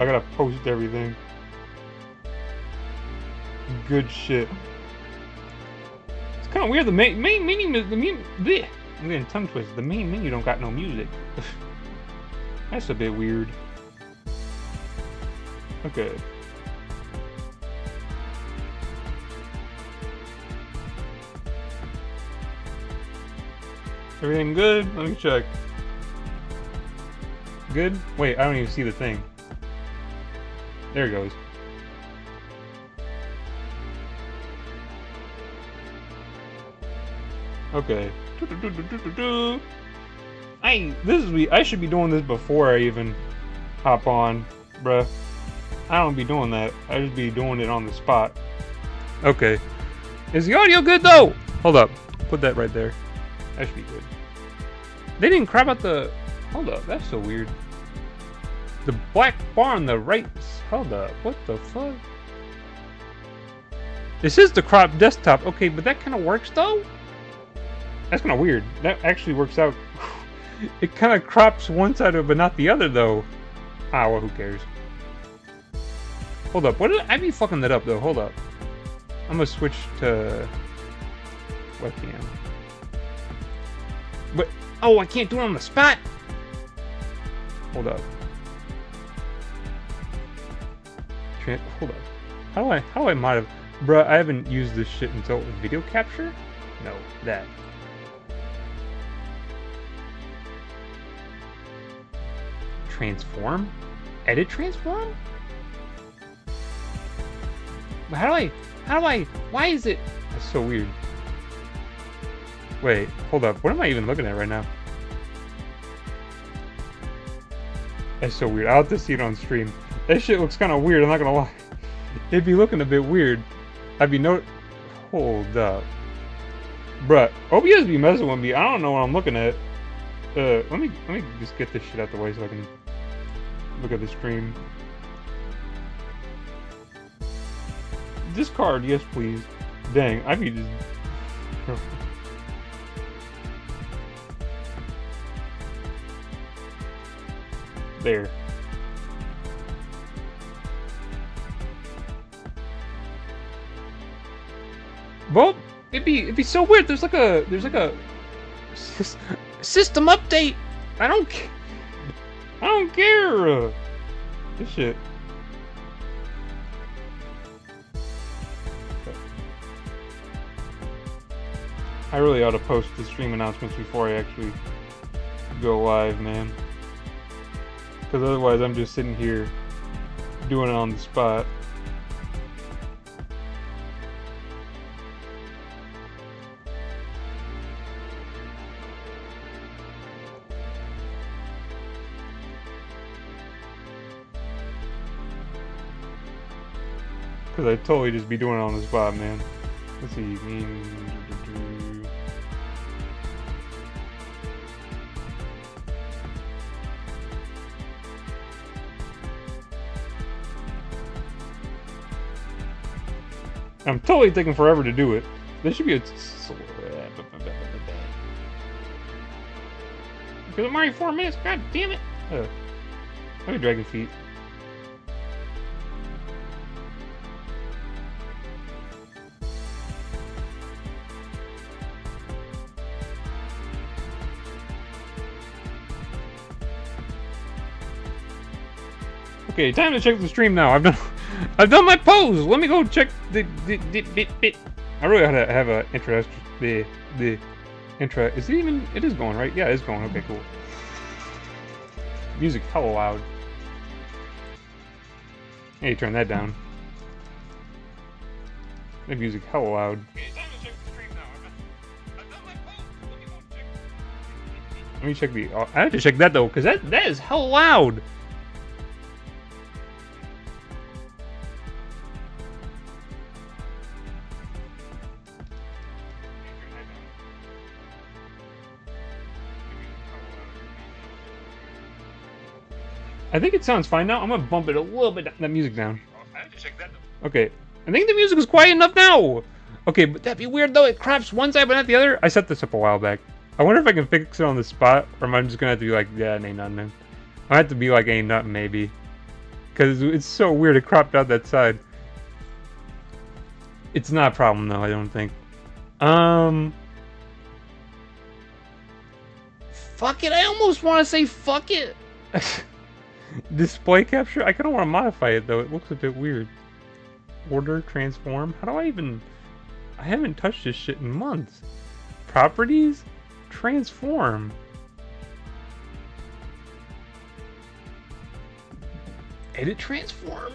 I gotta post everything. Good shit. It's kind of weird. The main menu is bleh. I'm getting tongue twisted. The main menu don't got no music. That's a bit weird. Okay. Everything good? Let me check. Good? Wait, I don't even see the thing. There it goes. Okay. I should be doing this before I even hop on, bruh. I don't be doing that. I just be doing it on the spot. Okay. Is the audio good though? Hold up. Put that right there. That should be good. They didn't crop out the... Hold up. That's so weird. The black bar on the right... Hold up. What the fuck? This is the crop desktop. Okay, but that kind of works though? That's kind of weird. That actually works out. It kind of crops one side of it, but not the other though. Ah, well, who cares? Hold up. What did I be fucking that up though? Hold up. I'm gonna switch to webcam. But oh, I can't do it on the spot. Hold up. Hold up. How do I mod it? Bruh, I haven't used this shit until video capture? No, that. Transform? Edit transform? But how do I, why is it? That's so weird. Wait, hold up. What am I even looking at right now? That's so weird. I'll have to see it on stream. That shit looks kind of weird, I'm not gonna lie. It'd be looking a bit weird. I'd be hold up. Bruh, OBS be messing with me. I don't know what I'm looking at. Let me just get this shit out the way so I can look at the stream. Discard, yes please. Dang, I be just... There. Well, it'd be so weird. There's like a system update. I don't care. This shit. I really ought to post the stream announcements before I actually go live, man. Because otherwise I'm just sitting here doing it on the spot. Because I'd totally just be doing it on the spot, man. Let's see, I'm totally taking forever to do it. This should be a... Because I'm already 4 minutes, god damn it! Look at Dragon Feet. Okay, time to check the stream now. I've done my pose. Let me go check the bit. I really ought to have an intro. The intro. Is it even? It is going right. Yeah, it's going. Okay, cool. Music hella loud. Hey, turn that down. The music hella loud. Okay, time to check the stream now. I've done my pose. Let me go check. Let me check the. I have to check that though, because that is hella loud. I think it sounds fine now. I'm gonna bump it a little bit, that music down. I have to check that though. Okay, I think the music is quiet enough now. Okay, but that'd be weird though. It crops one side but not the other. I set this up a while back. I wonder if I can fix it on the spot, or am I just gonna have to be like, yeah, it ain't nothing, man. I have to be like, ain't nothing, maybe. because it's so weird it cropped out that side. It's not a problem though, I don't think. Fuck it, I almost want to say fuck it. Display capture? I kind of want to modify it though. It looks a bit weird. Order, transform. How do I even... I haven't touched this shit in months. Properties? Transform. Edit transform?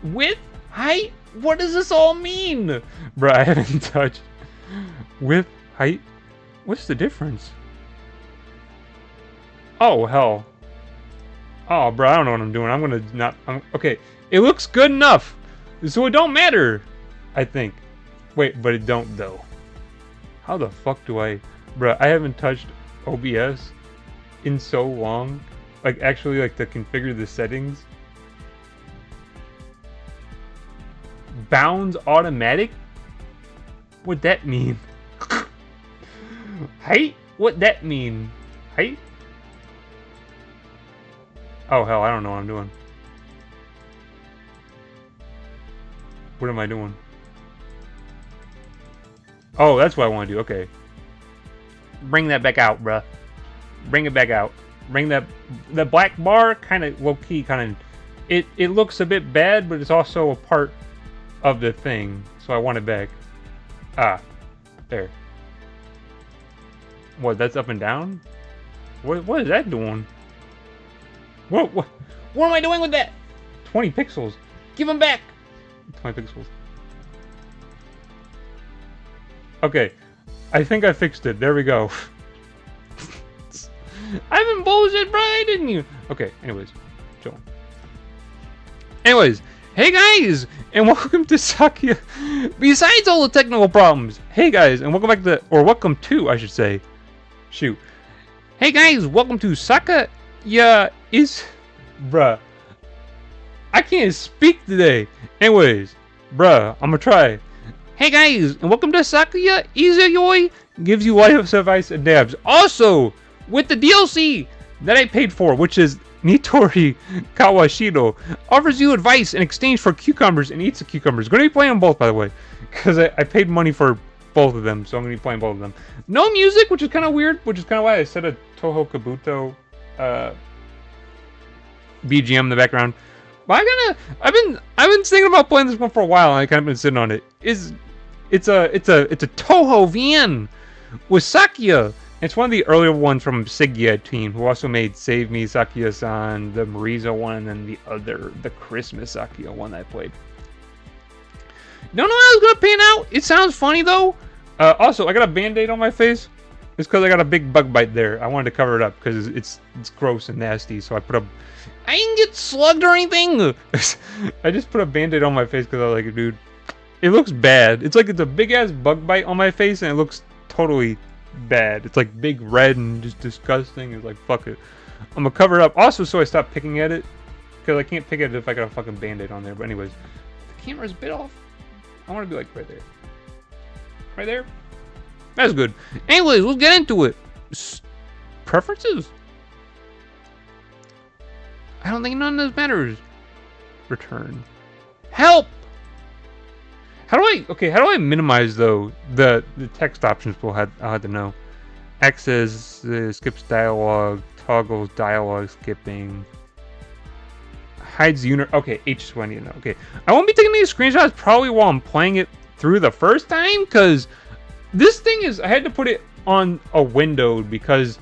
Width? Height? What does this all mean? Bruh, I haven't touched. Width, height? What's the difference? Oh, hell. Oh, bro, I don't know what I'm doing. I'm gonna not... okay, it looks good enough. So it don't matter, I think. Wait, but it don't, though. How the fuck do I... Bruh, I haven't touched OBS in so long. Like, actually, like, to configure the settings. Bounds automatic? What'd that mean? Height? What'd that mean? Height? Oh, hell, I don't know what I'm doing. What am I doing? Oh, that's what I want to do. Okay. Bring that back out, bruh. Bring it back out. Bring that... The black bar, kind of low-key, kind of... It looks a bit bad, but it's also a part of the thing. So I want it back. Ah. There. What, that's up and down? What is that doing? What am I doing with that? 20 pixels. Give them back. 20 pixels. Okay. I think I fixed it. There we go. I've been bullshit, bro, didn't you? Okay, anyways. Chill. Anyways. Hey guys! And welcome to Sakuya. Besides all the technical problems. Hey guys, and welcome back to... Or welcome to, I should say. Shoot. Hey guys, welcome to Sakuya Bruh. I can't speak today. Anyways, bruh, I'm gonna try. Hey guys, and welcome to Sakuya Izayoi. Gives you life advice and dabs. Also, with the DLC that I paid for, which is Nitori Kawashiro, offers you advice in exchange for cucumbers and eats the cucumbers. Gonna be playing them both, by the way, because I paid money for both of them, so I'm gonna be playing both of them. No music, which is kind of weird, which is kind of why I set a Toho Kabuto BGM in the background. But I've been thinking about playing this one for a while, and I kind of been sitting on it. It's a Toho VN with Sakuya. It's one of the earlier ones from Sakuya team, who also made Save Me Sakuya-san, the Mariza one, and then the Christmas Sakuya one that I played. Don't know how it's gonna pan out. It sounds funny though. Also, I got a band-aid on my face. It's because I got a big bug bite there. I wanted to cover it up because it's gross and nasty. So I put a... I didn't get slugged or anything. I just put a band-aid on my face because I was like, dude, it looks bad. It's like it's a big-ass bug bite on my face and it looks totally bad. It's like big red and just disgusting. It's like, fuck it. I'm gonna cover it up. Also, so I stop picking at it because I can't pick at it if I got a fucking band-aid on there. But anyways, the camera's a bit off. I want to be like right there. Right there? That's good. Anyways, let's get into it. Preferences? I don't think none of this matters. Return. Help! How do I minimize though the text options I'll have to know. Access, skips dialogue, toggles dialogue skipping. Hides unit. Okay, H20. No. Okay, I won't be taking these screenshots probably while I'm playing it through the first time, because this thing is, I had to put it on a window because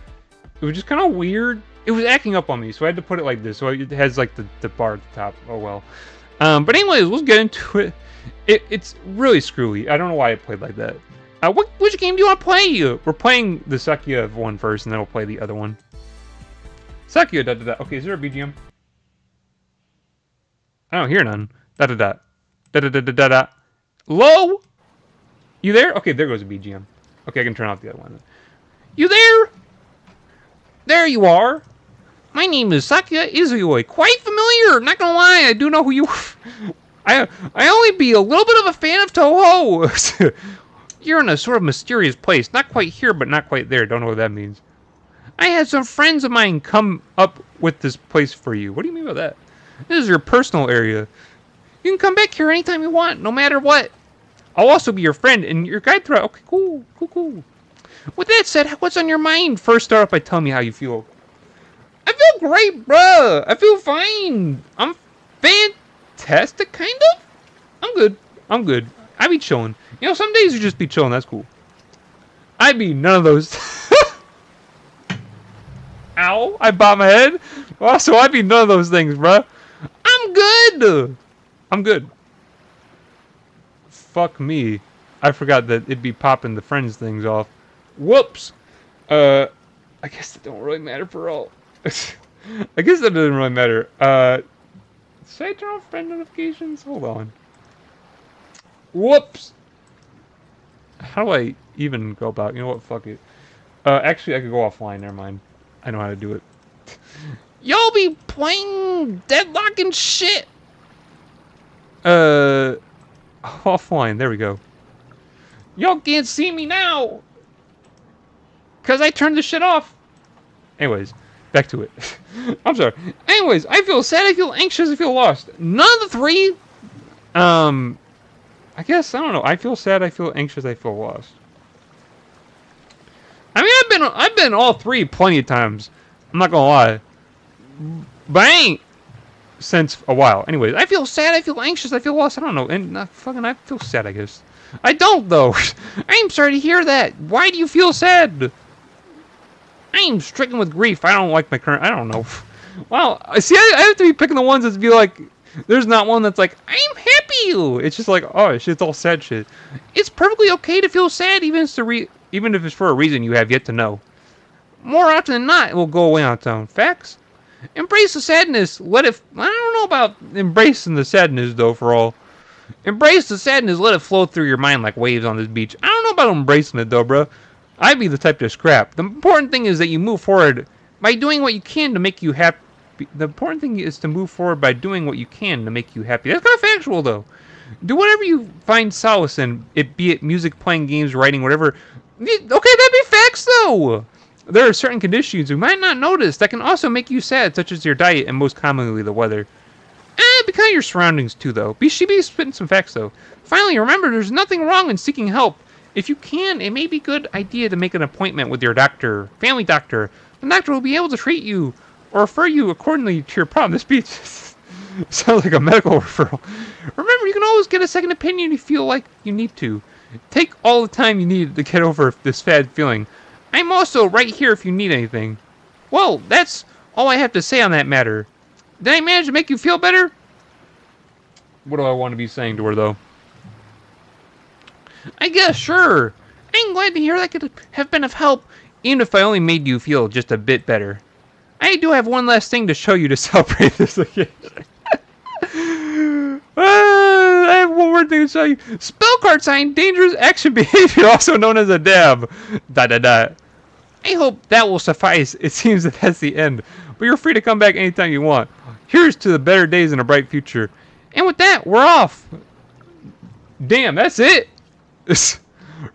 it was just kind of weird. It was acting up on me, so I had to put it like this, so it has like the bar at the top. Oh well. But anyways, let's get into it. It's really screwy. I don't know why I played like that. Which game do you want to play? We're playing the Sakuya one first, and then we'll play the other one. Sakuya da da da. Okay, is there a BGM? I don't hear none. Da da da. Da da da da da da. Low? You there? Okay, there goes a BGM. Okay, I can turn off the other one. You there? There you are. My name is Sakuya Izayoi. Quite familiar. Not gonna lie, I do know who you are. I only be a little bit of a fan of Toho. You're in a sort of mysterious place. Not quite here, but not quite there. Don't know what that means. I had some friends of mine come up with this place for you. What do you mean by that? This is your personal area. You can come back here anytime you want, no matter what. I'll also be your friend and your guide throughout. Okay, cool, cool, cool. With that said, what's on your mind? First, start off by telling me how you feel. I feel great, bruh. I feel fine. I'm fantastic, kind of. I'm good. I'm good. I be chilling. You know, some days you just be chilling. That's cool. I be none of those. Ow! I bopped my head. Well, so I be none of those things, bruh. I'm good. I'm good. Fuck me. I forgot that it'd be popping the friends things off. Whoops. I guess it don't really matter for all. I guess that doesn't really matter. Should I turn off friend notifications? Hold on. Whoops. How do I even go about? You know what? Fuck it. Actually, I could go offline. Never mind. I know how to do it. Y'all be playing Deadlock and shit. Offline. There we go. Y'all can't see me now. Cause I turned the shit off. Anyways, back to it. I'm sorry. Anyways, I feel sad, I feel anxious, I feel lost. None of the three. I guess I don't know. I feel sad, I feel anxious, I feel lost. I mean, I've been all three plenty of times. I'm not gonna lie, but I ain't since a while. Anyways, I feel sad, I feel anxious, I feel lost. I don't know, and fucking I feel sad. I guess I don't though. I'm sorry to hear that. Why do you feel sad? I'm stricken with grief. I don't like my current. I don't know. Well, see, I have to be picking the ones that be like. There's not one that's like, I'm happy. It's just like, oh shit, it's all sad shit. It's perfectly okay to feel sad, even if it's for a reason you have yet to know. More often than not, it will go away on its own. Facts. Embrace the sadness. Let it. I don't know about Embracing the sadness though. For all. Embrace the sadness. Let it flow through your mind like waves on this beach. I don't know about embracing it though, bro. I'd be the type to scrap. The important thing is that you move forward by doing what you can to make you happy. The important thing is to move forward by doing what you can to make you happy. That's kind of factual, though. Do whatever you find solace in, be it music, playing games, writing, whatever. Okay, that'd be facts, though. There are certain conditions you might not notice that can also make you sad, such as your diet and most commonly the weather. Be kind of your surroundings, too, though. She be spitting some facts, though. Finally, remember, there's nothing wrong in seeking help. If you can, it may be a good idea to make an appointment with your doctor, family doctor. The doctor will be able to treat you or refer you accordingly to your problem. This speech sounds like a medical referral. Remember, you can always get a second opinion if you feel like you need to. Take all the time you need to get over this bad feeling. I'm also right here if you need anything. Well, that's all I have to say on that matter. Did I manage to make you feel better? What do I want to be saying to her, though? I guess, sure. I'm glad to hear that could have been of help, even if I only made you feel just a bit better. I do have one last thing to show you to celebrate this occasion. I have one more thing to show you. Spell card sign, dangerous action behavior, also known as a dab. ... I hope that will suffice. It seems that that's the end. But you're free to come back anytime you want. Here's to the better days and a bright future. And with that, we're off. Damn, that's it.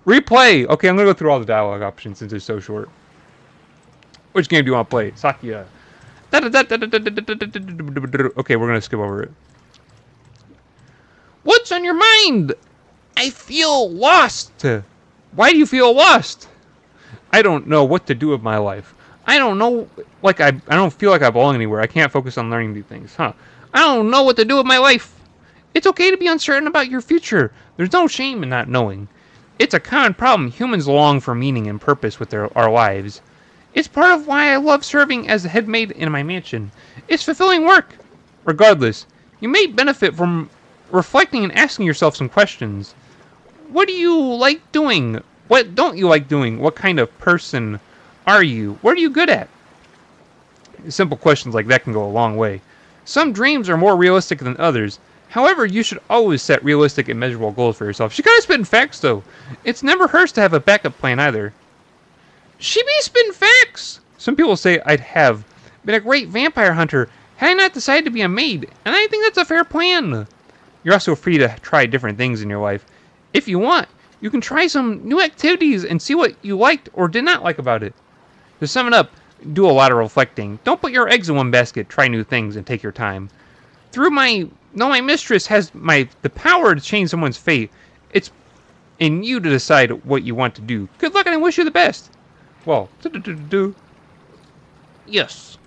Replay. Okay, I'm gonna go through all the dialogue options since it's so short. Which game do you want to play? Sakuya. Okay, we're gonna skip over it. What's on your mind? I feel lost. Why do you feel lost? I don't know what to do with my life. I don't know, like I don't feel like I belong anywhere. I can't focus on learning new things, huh? I don't know what to do with my life. It's okay to be uncertain about your future. There's no shame in not knowing. It's a common problem. Humans long for meaning and purpose with our lives. It's part of why I love serving as a head maid in my mansion. It's fulfilling work. Regardless, you may benefit from reflecting and asking yourself some questions. What do you like doing? What don't you like doing? What kind of person are you? What are you good at? Simple questions like that can go a long way. Some dreams are more realistic than others. However, you should always set realistic and measurable goals for yourself. She kind of spitting facts, though. It's never hurts to have a backup plan, either. She be spitting facts. Some people say I'd have been a great vampire hunter had I not decided to be a maid, and I think that's a fair plan. You're also free to try different things in your life. If you want, you can try some new activities and see what you liked or did not like about it. To sum it up, do a lot of reflecting. Don't put your eggs in one basket. Try new things and take your time. My mistress has the power to change someone's fate. It's in you to decide what you want to do. Good luck and I wish you the best. Well, yes.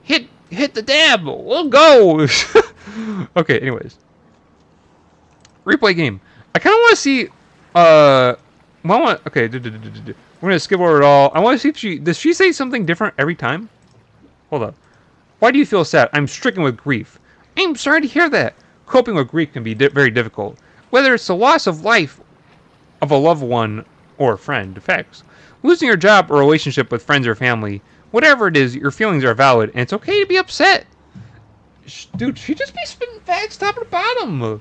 Hit the dab. We'll go. Okay, anyways. Replay game. I kind of want to see okay, we're gonna skip over it all. I want to see if does she say something different every time? Hold up. Why do you feel sad? I'm stricken with grief. I'm sorry to hear that. Coping with grief can be very difficult. Whether it's the loss of life of a loved one or a friend, facts. Losing your job or relationship with friends or family, whatever it is, your feelings are valid, and it's okay to be upset. Dude, she just be spitting facts top to bottom.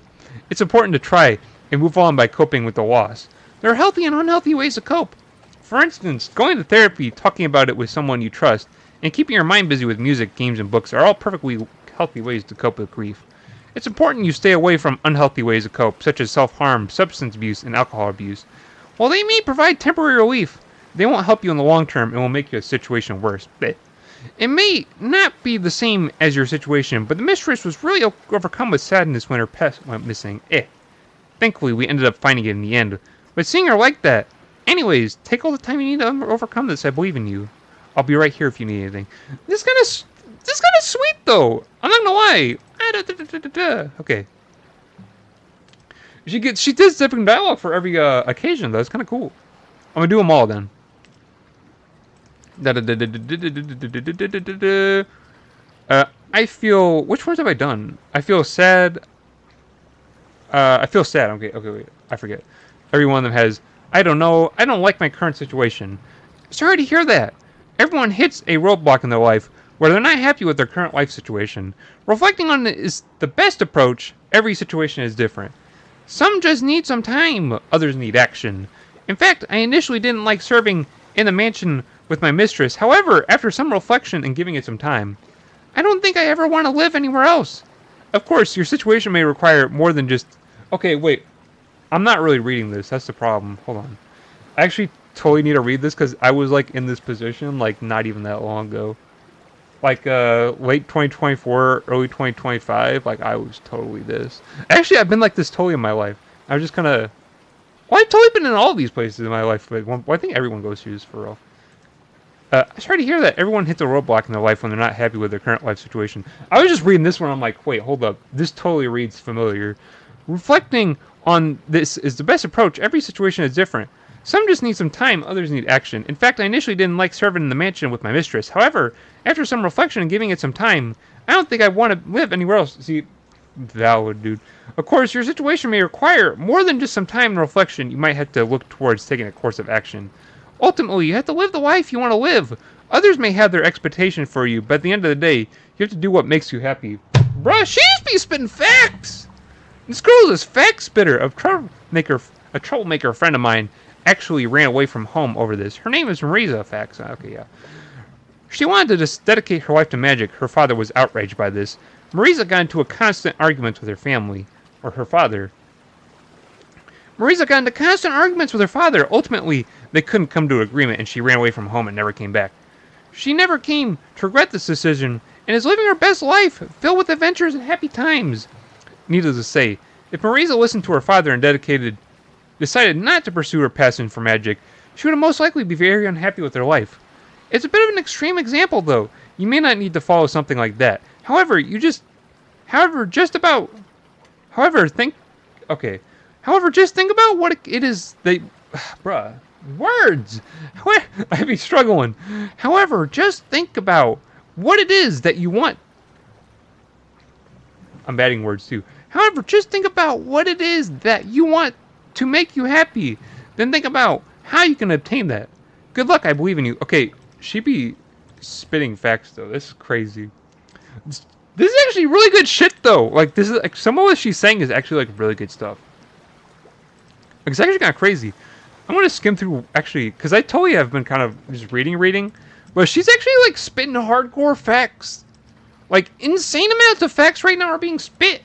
It's important to try and move on by coping with the loss. There are healthy and unhealthy ways to cope. For instance, going to therapy, talking about it with someone you trust, and keeping your mind busy with music, games, and books are all perfectly healthy ways to cope with grief. It's important you stay away from unhealthy ways to cope, such as self-harm, substance abuse, and alcohol abuse. While they may provide temporary relief, they won't help you in the long term and will make your situation worse. It may not be the same as your situation, but the mistress was really overcome with sadness when her pet went missing. Thankfully, we ended up finding it in the end. But seeing her like that... Anyways, take all the time you need to overcome this. I believe in you. I'll be right here if you need anything. This kind of sweet, though. I'm not gonna lie. Okay. She does different dialogue for every occasion, though. It's kind of cool. I'm gonna do them all, then. I feel... Which ones have I done? I feel sad... Okay, wait. I forget. Every one of them has, I don't know, I don't like my current situation. Sorry to hear that. Everyone hits a roadblock in their life where they're not happy with their current life situation. Reflecting on it is the best approach. Every situation is different. Some just need some time. Others need action. In fact, I initially didn't like serving in the mansion with my mistress. However, after some reflection and giving it some time, I don't think I ever want to live anywhere else. Of course, your situation may require more than just... Okay, wait. I'm not really reading this. That's the problem. Hold on. I actually totally need to read this because I was, like, in this position, like, not even that long ago. Like, late 2024, early 2025, like, I was totally this. Actually, I've been like this totally in my life. I was just kind of... Well, I've totally been in all these places in my life, but I think everyone goes through this for real. I'm sorry to hear that. Everyone hits a roadblock in their life when they're not happy with their current life situation. I was just reading this one. I'm like, wait, hold up. This totally reads familiar. Reflecting on this is the best approach. Every situation is different. Some just need some time. Others need action. In fact, I initially didn't like serving in the mansion with my mistress. However, after some reflection and giving it some time, I don't think I want to live anywhere else. See, valid, dude. Of course, your situation may require more than just some time and reflection. You might have to look towards taking a course of action. Ultimately, you have to live the life you want to live. Others may have their expectation for you, but at the end of the day, you have to do what makes you happy. Bruh, she just be spitting facts! This girl is a fact spitter. A troublemaker friend of mine actually ran away from home over this. Her name is Marisa, facts. Okay, yeah. She wanted to just dedicate her life to magic. Her father was outraged by this. Marisa got into a constant argument with her family, or her father. Marisa got into constant arguments with her father. Ultimately, they couldn't come to an agreement, and she ran away from home and never came back. She never came to regret this decision, and is living her best life, filled with adventures and happy times. Needless to say, if Marisa listened to her father and decided not to pursue her passion for magic, she would most likely be very unhappy with her life. It's a bit of an extreme example, though. You may not need to follow something like that. However, just think about what it is they... Bruh. Words! I'd be struggling. However, just think about what it is that you want. I'm adding words, too. However, just think about what it is that you want to make you happy. Then think about how you can obtain that. Good luck, I believe in you. Okay, she be spitting facts, though. This is crazy. This is actually really good shit, though. Like, this is like, some of what she's saying is actually, like, really good stuff. It's actually kind of crazy. I'm going to skim through, actually, because I totally have been kind of just reading. But she's actually, like, spitting hardcore facts. Like, insane amounts of facts right now are being spit.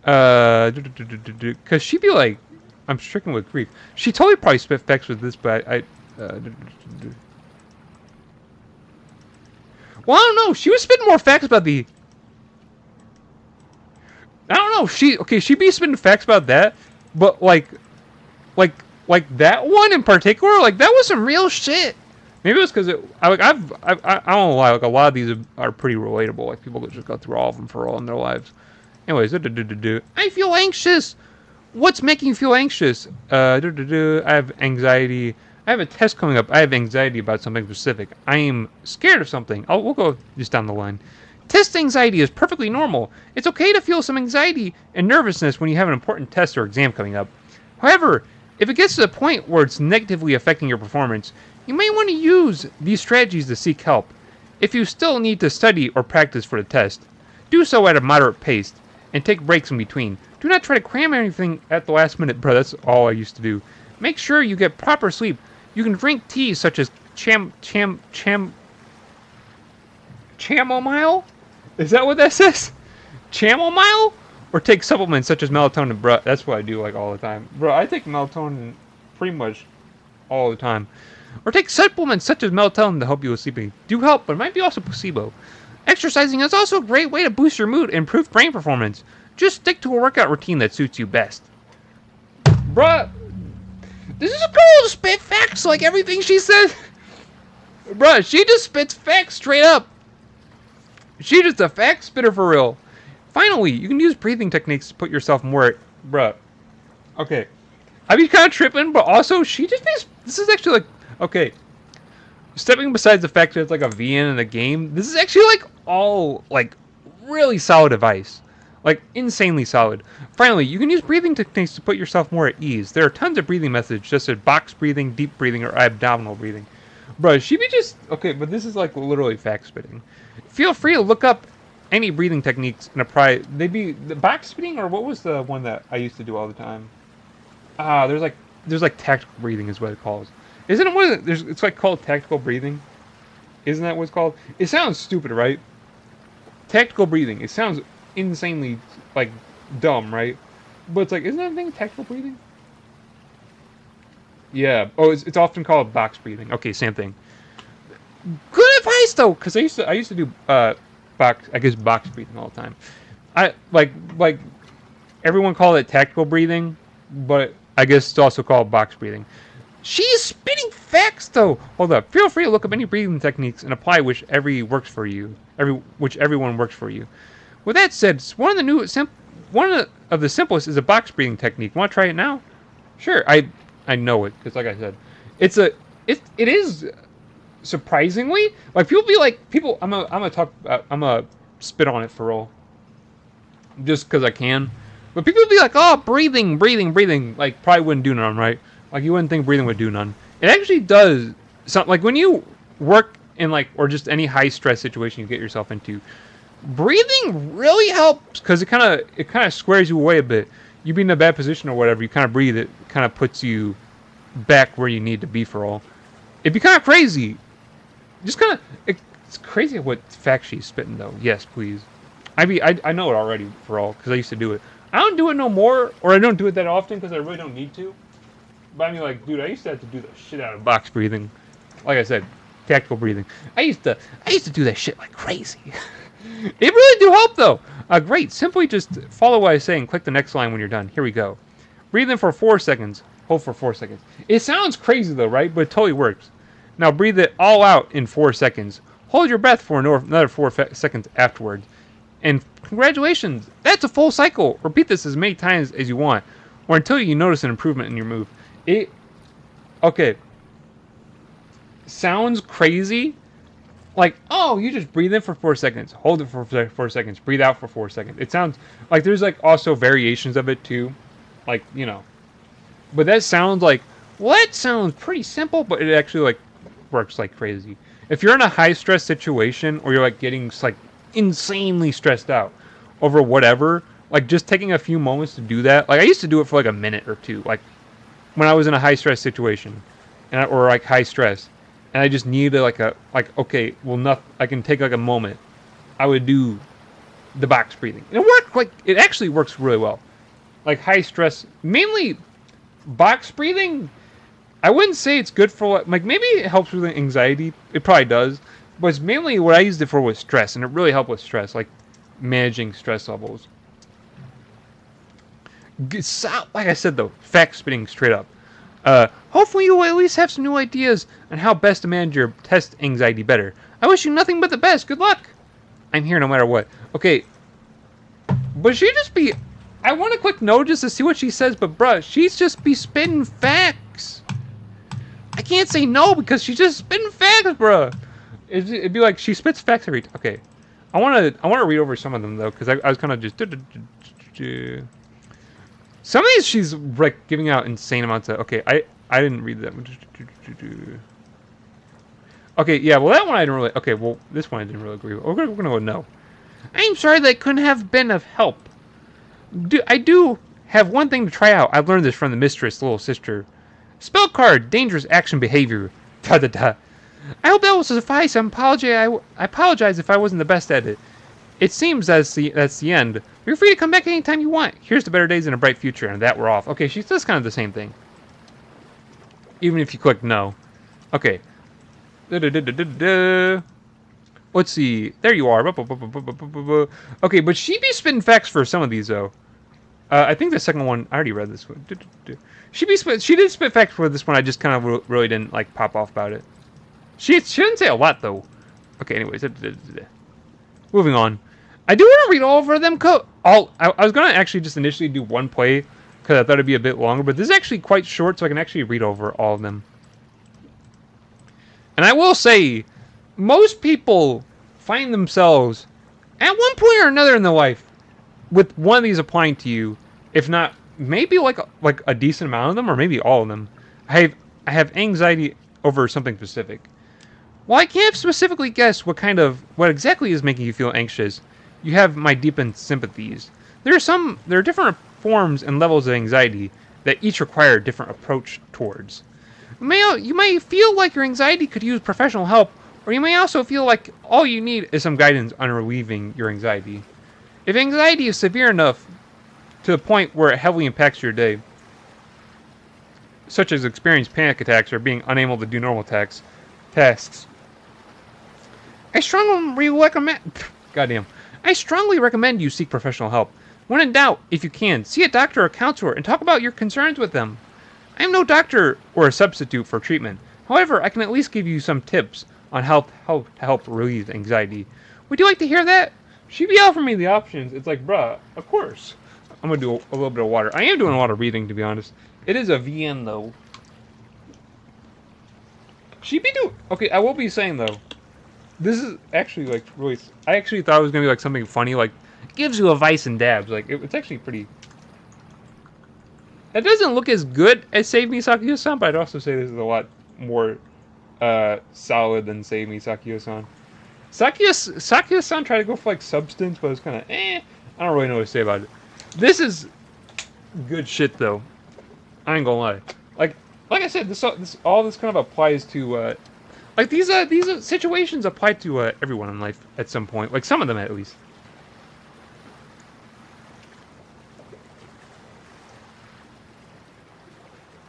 Because she'd be like, I'm stricken with grief. She totally probably spit facts with this, but Well, I don't know. She was spitting more facts about the... I don't know. She'd be spitting facts about that, but like that one in particular, like that was some real shit. Maybe it was because I don't lie. Like a lot of these are pretty relatable. Like people just go through all of them for all in their lives. Anyways, I feel anxious. What's making you feel anxious? I have anxiety. I have a test coming up. I have anxiety about something specific. I am scared of something. We'll go just down the line. Test anxiety is perfectly normal. It's okay to feel some anxiety and nervousness when you have an important test or exam coming up. However, if it gets to the point where it's negatively affecting your performance, you may want to use these strategies to seek help. If you still need to study or practice for the test, do so at a moderate pace and take breaks in between. Do not try to cram anything at the last minute, bro. That's all I used to do. Make sure you get proper sleep. You can drink teas such as chamomile? Is that what that says? Chamomile? Or take supplements such as melatonin, bro. That's what I do like all the time. Bro, I take melatonin pretty much all the time. Or take supplements such as melatonin to help you with sleeping. Do help, but it might be also placebo. Exercising is also a great way to boost your mood and improve brain performance. Just stick to a workout routine that suits you best. Bruh, this is a girl to spit facts like everything she said. Bruh, she just spits facts straight up. She just a fact spitter for real. Finally, you can use breathing techniques to put yourself more at... Bruh. Okay. I be kind of tripping, but also she just makes... This is actually like... Okay. Stepping besides the fact that it's like a VN in a game, this is actually like all like really solid advice. Like insanely solid. Finally, you can use breathing techniques to put yourself more at ease. There are tons of breathing methods, just as box breathing, deep breathing, or abdominal breathing. Bro, she be just... Okay, but this is like literally fact spitting. Feel free to look up any breathing techniques and apply. They'd be the box spitting, or what was the one that I used to do all the time? There's like tactical breathing is what it calls. Isn't it one of the, it's like called tactical breathing? Isn't that what it's called? It sounds stupid, right? Tactical breathing. It sounds insanely like dumb, right? But it's like, isn't that a thing, tactical breathing? Yeah. Oh, it's often called box breathing. Okay, same thing. Good advice though, because I used to do box breathing all the time. I like everyone called it tactical breathing, but I guess it's also called box breathing. She's spitting facts though. Hold up. Feel free to look up any breathing techniques and apply whichever works for you. Whichever one works for you. With that said, one of the simplest is a box breathing technique. Want to try it now? Sure. I know it because, like I said, it is surprisingly like people be like people. I'm gonna spit on it for real, just because I can. But people be like, oh, breathing, like probably wouldn't do none, right? Like you wouldn't think breathing would do none. It actually does. Something like when you work in like or just any high stress situation you get yourself into. Breathing really helps because it kind of squares you away a bit. You be in a bad position or whatever, you kind of breathe. It kind of puts you back where you need to be for all. It'd be kind of crazy. Just kind of it's crazy what facts she's spitting though. Yes, please. I know it already for all because I used to do it. I don't do it no more, or I don't do it that often because I really don't need to. But I mean, like, dude, I used to have to do the shit out of box breathing. Like I said, tactical breathing. I used to do that shit like crazy. It really do help though. Great. Simply just follow what I say and click the next line when you're done. Here we go. Breathe in for 4 seconds. Hold for 4 seconds. It sounds crazy though, right? But it totally works. Now breathe it all out in 4 seconds. Hold your breath for another 4 seconds afterwards. And congratulations, that's a full cycle. Repeat this as many times as you want, or until you notice an improvement in your move. Okay. Sounds crazy. Like, oh, you just breathe in for 4 seconds, hold it for 4 seconds, breathe out for 4 seconds. It sounds like there's like also variations of it too, like, you know. But that sounds like, well, that sounds pretty simple, but it actually like works like crazy. If you're in a high stress situation or you're like getting like insanely stressed out over whatever, like just taking a few moments to do that. Like I used to do it for like a minute or two, like when I was in a high stress situation, or like high stress, and I just needed okay, well, I can take like a moment. I would do the box breathing. And it worked like it actually works really well. Like high stress, mainly box breathing. I wouldn't say it's good for like maybe it helps with anxiety. It probably does. But it's mainly what I used it for was stress, and it really helped with stress, like managing stress levels. Like I said though, fact spitting straight up. Hopefully you will at least have some new ideas on how best to manage your test anxiety better. I wish you nothing but the best. Good luck. I'm here no matter what. Okay. But she just be... I want to click no just to see what she says, but bruh, she's just be spitting facts. I can't say no because she's just spitting facts, bruh. It'd be like she spits facts every... Okay. I want to read over some of them though, because I was kind of just... Some of these she's like giving out insane amounts of... Okay, I didn't read them. Okay, yeah, well that one I didn't really... Okay, well this one I didn't really agree with. We're gonna go no. I'm sorry that couldn't have been of help. I do have one thing to try out. I've learned this from the mistress, little sister. Spell card, dangerous action behavior. Da da da. I hope that will suffice. I apologize if I wasn't the best at it. It seems that's the end. You're free to come back anytime you want. Here's to better days and a bright future, and that we're off. Okay, she does kind of the same thing. Even if you click no. Okay. Let's see. There you are. Okay, but she be spitting facts for some of these, though. I think the second one... I already read this one. She did spit facts for this one. I just kind of really didn't, like, pop off about it. She didn't say a lot, though. Okay, anyways. Moving on. I do want to read all of them. I was going to actually just initially do one play because I thought it'd be a bit longer, but this is actually quite short, so I can actually read over all of them. And I will say, most people find themselves at one point or another in their life with one of these applying to you, if not maybe like a decent amount of them, or maybe all of them. I have anxiety over something specific. While I can't specifically guess what exactly is making you feel anxious, you have my deepened sympathies. There are different forms and levels of anxiety that each require a different approach towards. You may feel like your anxiety could use professional help, or you may also feel like all you need is some guidance on relieving your anxiety. If anxiety is severe enough to the point where it heavily impacts your day, such as experiencing panic attacks or being unable to do normal tasks, I strongly recommend you seek professional help. When in doubt, if you can, see a doctor or counselor and talk about your concerns with them. I am no doctor or a substitute for treatment. However, I can at least give you some tips on how to help relieve anxiety. Would you like to hear that? She be offering me the options. It's like, bruh, of course. I'm going to do a little bit of water. I am doing a lot of reading, to be honest. It is a VN, though. She be doing... Okay, I will be saying, though. This is actually, like, really... I actually thought it was going to be, like, something funny, like, gives you advice and dabs. Like, it's actually pretty... It doesn't look as good as Save Me Sakuya-san, but I'd also say this is a lot more solid than Save Me Sakuya-san. Sakuya-san tried to go for, like, substance, but it was kind of, I don't really know what to say about it. This is good shit, though. I ain't gonna lie. Like I said, all this kind of applies to, like, these situations apply to everyone in life at some point. Like, some of them, at least.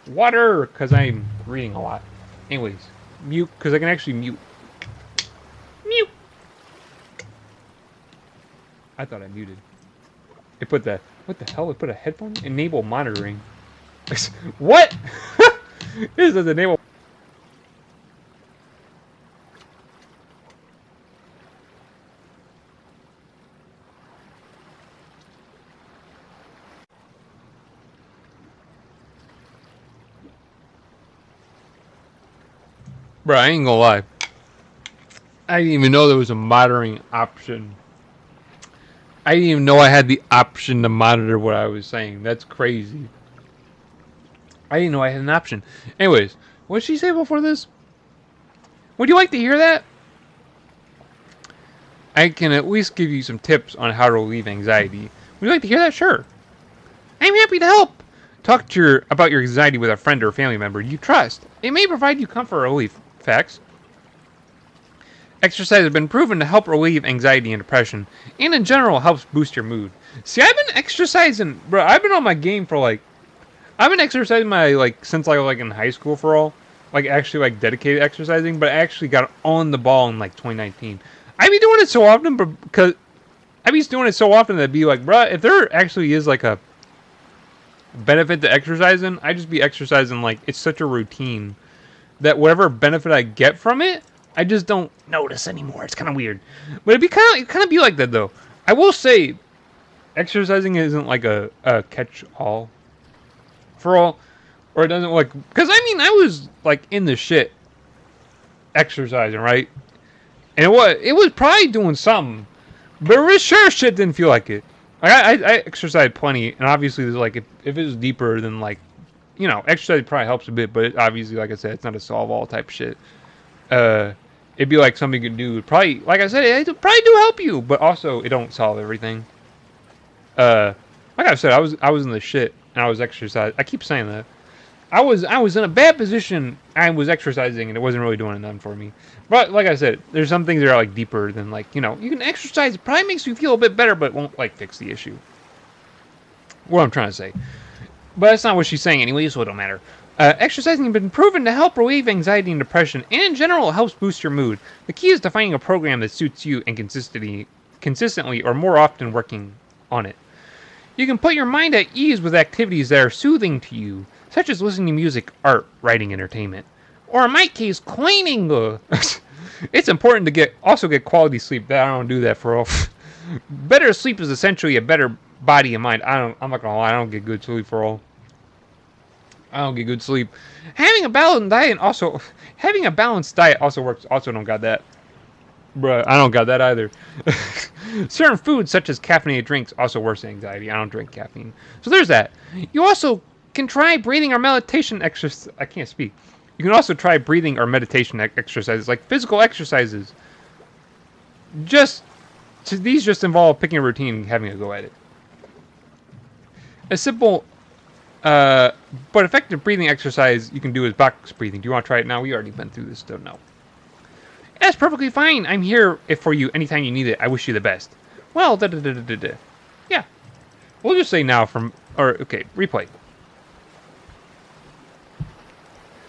Water, because I'm reading a lot. Anyways, mute, because I can actually mute. Mute! I thought I muted. It put the... What the hell? It put a headphone? Enable monitoring. What? This is enable... Bro, I ain't gonna lie. I didn't even know there was a monitoring option. I didn't even know I had the option to monitor what I was saying. That's crazy. I didn't know I had an option. Anyways, what did she say before this? Would you like to hear that? I can at least give you some tips on how to relieve anxiety. Would you like to hear that? Sure. I'm happy to help. Talk about your anxiety with a friend or family member you trust. It may provide you comfort or relief. Facts. Exercise has been proven to help relieve anxiety and depression, and in general helps boost your mood. See, I've been exercising, bro. I've been on my game for I've been exercising since I was in high school for all. like actually like dedicated exercising, but I actually got on the ball in like 2019. I be doing it so often, but because I be doing it so often that it'd be like, bruh, if there actually is like a benefit to exercising, I just be exercising like it's such a routine that whatever benefit I get from it, I just don't notice anymore. It's kind of weird, but it'd be kind of be like that though. I will say, exercising isn't like a catch all for all, or it doesn't like because I mean I was like in the shit exercising, right? And it was probably doing something, but it sure shit didn't feel like it. I exercised plenty, and obviously there's like if it was deeper than like, you know, exercise probably helps a bit, but it, obviously like I said, it's not a solve all type shit. It'd be like something you could do. Probably like I said, it probably do help you, but also it don't solve everything. Like I said, I was in the shit and I was exercising. I keep saying that. I was in a bad position. I was exercising and it wasn't really doing nothing for me. But like I said, there's some things that are like deeper than like, you know, you can exercise. It probably makes you feel a bit better, but it won't like fix the issue. What I'm trying to say. But that's not what she's saying anyway, so it don't matter. Exercising has been proven to help relieve anxiety and depression, and in general, it helps boost your mood. The key is to finding a program that suits you and consistently or more often working on it. You can put your mind at ease with activities that are soothing to you, such as listening to music, art, writing, entertainment. Or in my case, cleaning. It's important to also get quality sleep. I don't do that for all. Better sleep is essentially a better body and mind. I'm not gonna lie, I don't get good sleep for all. I don't get good sleep. Having a balanced diet also works. Also don't got that. Bruh, I don't got that either. Certain foods, such as caffeinated drinks, also worsen anxiety. I don't drink caffeine. So there's that. You also can try breathing or meditation exercise. I can't speak. You can also try breathing or meditation exercises, like physical exercises. These just involve picking a routine and having a go at it. A simple but effective breathing exercise you can do is box breathing. Do you want to try it now? We already went through this, so no. That's perfectly fine. I'm here for you anytime you need it. I wish you the best. Well, yeah. We'll just say now okay, replay.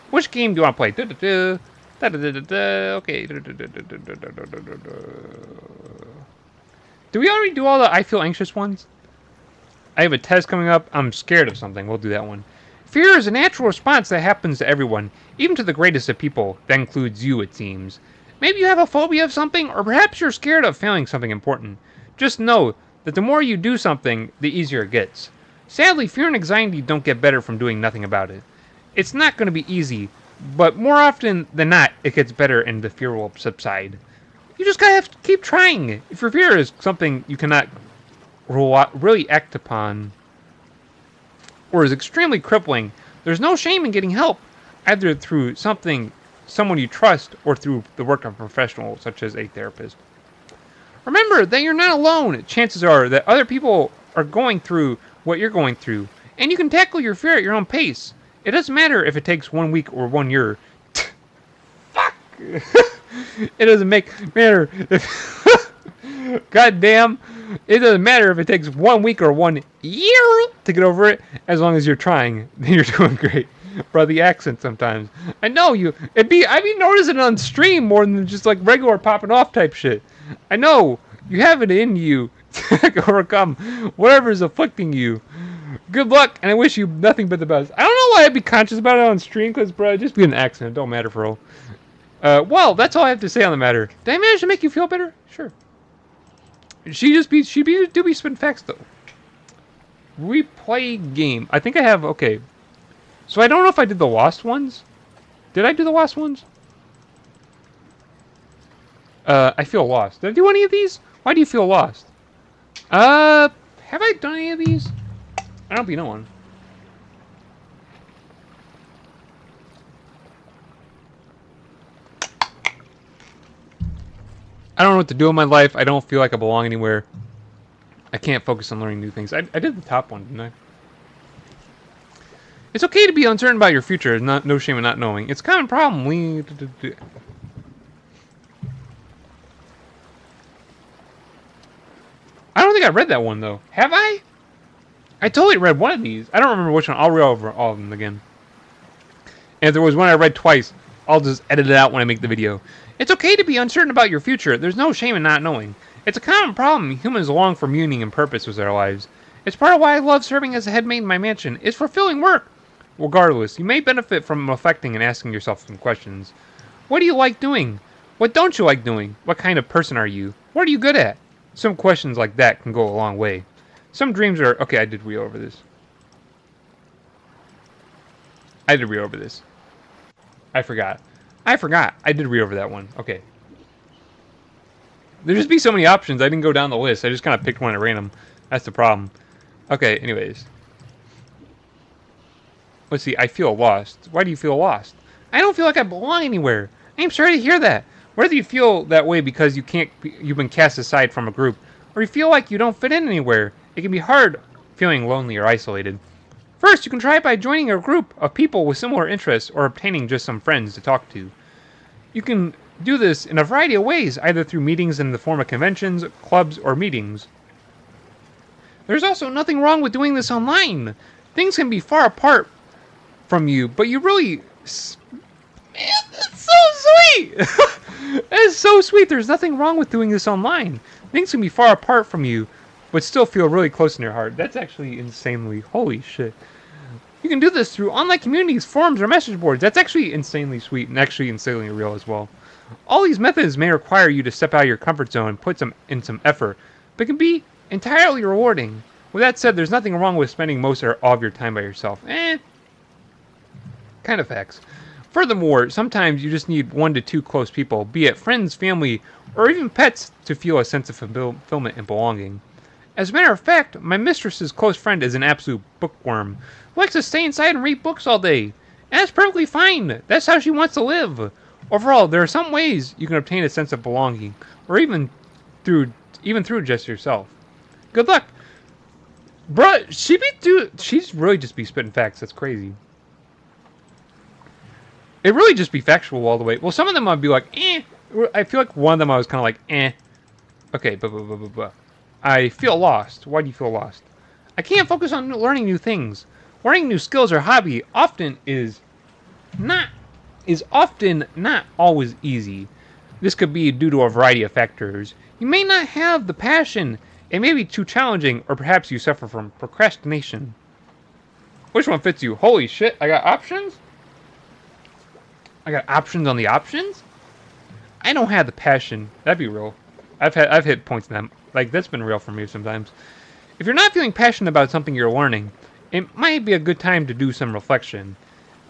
Which game do you want to play? Okay. Do we already do all the I feel anxious ones? I have a test coming up. I'm scared of something. We'll do that one. Fear is a natural response that happens to everyone, even to the greatest of people. That includes you, it seems. Maybe you have a phobia of something, or perhaps you're scared of failing something important. Just know that the more you do something, the easier it gets. Sadly, fear and anxiety don't get better from doing nothing about it. It's not going to be easy, but more often than not, it gets better and the fear will subside. You just gotta have to keep trying. If your fear is something you cannot really act upon, or is extremely crippling, there's no shame in getting help, either through someone you trust, or through the work of a professional, such as a therapist. Remember that you're not alone. Chances are that other people are going through what you're going through, and you can tackle your fear at your own pace. It doesn't matter if it takes 1 week or 1 year. Fuck! It doesn't matter if... God damn. It doesn't matter if it takes 1 week or 1 year to get over it. As long as you're trying, then you're doing great. Bro, the accent sometimes. I know you. I be noticing it on stream more than just like regular popping off type shit. I know. You have it in you to overcome whatever is afflicting you. Good luck, and I wish you nothing but the best. I don't know why I'd be conscious about it on stream, because, bro, it'd just be an accident. It don't matter for all. Well, that's all I have to say on the matter. Did I manage to make you feel better? Sure. She do be spitting facts, though. Replay game. I think I have, okay. So I don't know if I did the lost ones. Did I do the lost ones? I feel lost. Did I do any of these? Why do you feel lost? Have I done any of these? I don't be knowing. I don't know what to do in my life. I don't feel like I belong anywhere. I can't focus on learning new things. I did the top one, didn't I? It's okay to be uncertain about your future. No shame in not knowing. It's a common problem. I don't think I read that one, though. Have I? I totally read one of these. I don't remember which one. I'll read over all of them again. And if there was one I read twice, I'll just edit it out when I make the video. It's okay to be uncertain about your future. There's no shame in not knowing. It's a common problem. Humans long for meaning and purpose with their lives. It's part of why I love serving as a headmate in my mansion. It's fulfilling work. Regardless, you may benefit from reflecting and asking yourself some questions. What do you like doing? What don't you like doing? What kind of person are you? What are you good at? Some questions like that can go a long way. Some dreams are... Okay, I did read over this. I did read over this. I forgot. I did read over that one. Okay. There'd just be so many options. I didn't go down the list. I just kind of picked one at random. That's the problem. Okay, anyways. Let's see. I feel lost. Why do you feel lost? I don't feel like I belong anywhere. I'm sorry to hear that. Whether you feel that way because you've been cast aside from a group, or you feel like you don't fit in anywhere, it can be hard feeling lonely or isolated. First, you can try by joining a group of people with similar interests or obtaining just some friends to talk to. You can do this in a variety of ways, either through meetings in the form of conventions, clubs, or meetings. There's also nothing wrong with doing this online. Things can be far apart from you, but you really... Man, that's so sweet! That is so sweet. There's nothing wrong with doing this online. Things can be far apart from you, but still feel really close in your heart. That's actually insanely... Holy shit. You can do this through online communities, forums, or message boards. That's actually insanely sweet and actually insanely real as well. All these methods may require you to step out of your comfort zone and put in some effort, but can be entirely rewarding. With that said, there's nothing wrong with spending most or all of your time by yourself. Kind of facts. Furthermore, sometimes you just need 1 to 2 close people, be it friends, family, or even pets, to feel a sense of fulfillment and belonging. As a matter of fact, my mistress's close friend is an absolute bookworm who likes to stay inside and read books all day. And that's perfectly fine. That's how she wants to live. Overall, there are some ways you can obtain a sense of belonging, or even through just yourself. Good luck. Bruh, she's really just be spitting facts. That's crazy. It really just be factual all the way. Well, some of them I'd be like, eh. I feel like one of them I was kind of like, eh. Okay, blah. I feel lost. Why do you feel lost? I can't focus on learning new things. Learning new skills or hobby is often not always easy. This could be due to a variety of factors. You may not have the passion. It may be too challenging, or perhaps you suffer from procrastination. Which one fits you? Holy shit, I got options? I got options on the options? I don't have the passion. That'd be real. I've hit points in them. Like, that's been real for me sometimes. If you're not feeling passionate about something you're learning, it might be a good time to do some reflection.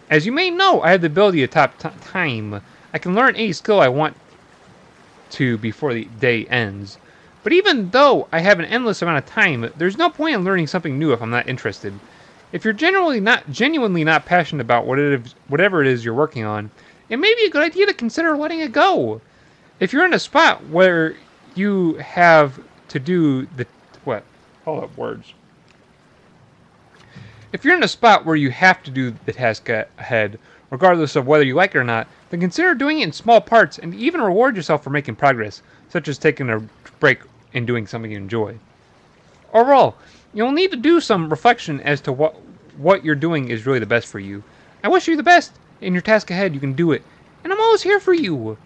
As you may know, I have the ability to top time. I can learn any skill I want to before the day ends. But even though I have an endless amount of time, there's no point in learning something new if I'm not interested. If you're genuinely not passionate about whatever it is you're working on, it may be a good idea to consider letting it go. If you're in a spot where you have to do the... What? Hold up, words. If you're in a spot where you have to do the task ahead, regardless of whether you like it or not, then consider doing it in small parts and even reward yourself for making progress, such as taking a break and doing something you enjoy. Overall, you'll need to do some reflection as to what you're doing is really the best for you. I wish you the best in your task ahead. You can do it, and I'm always here for you.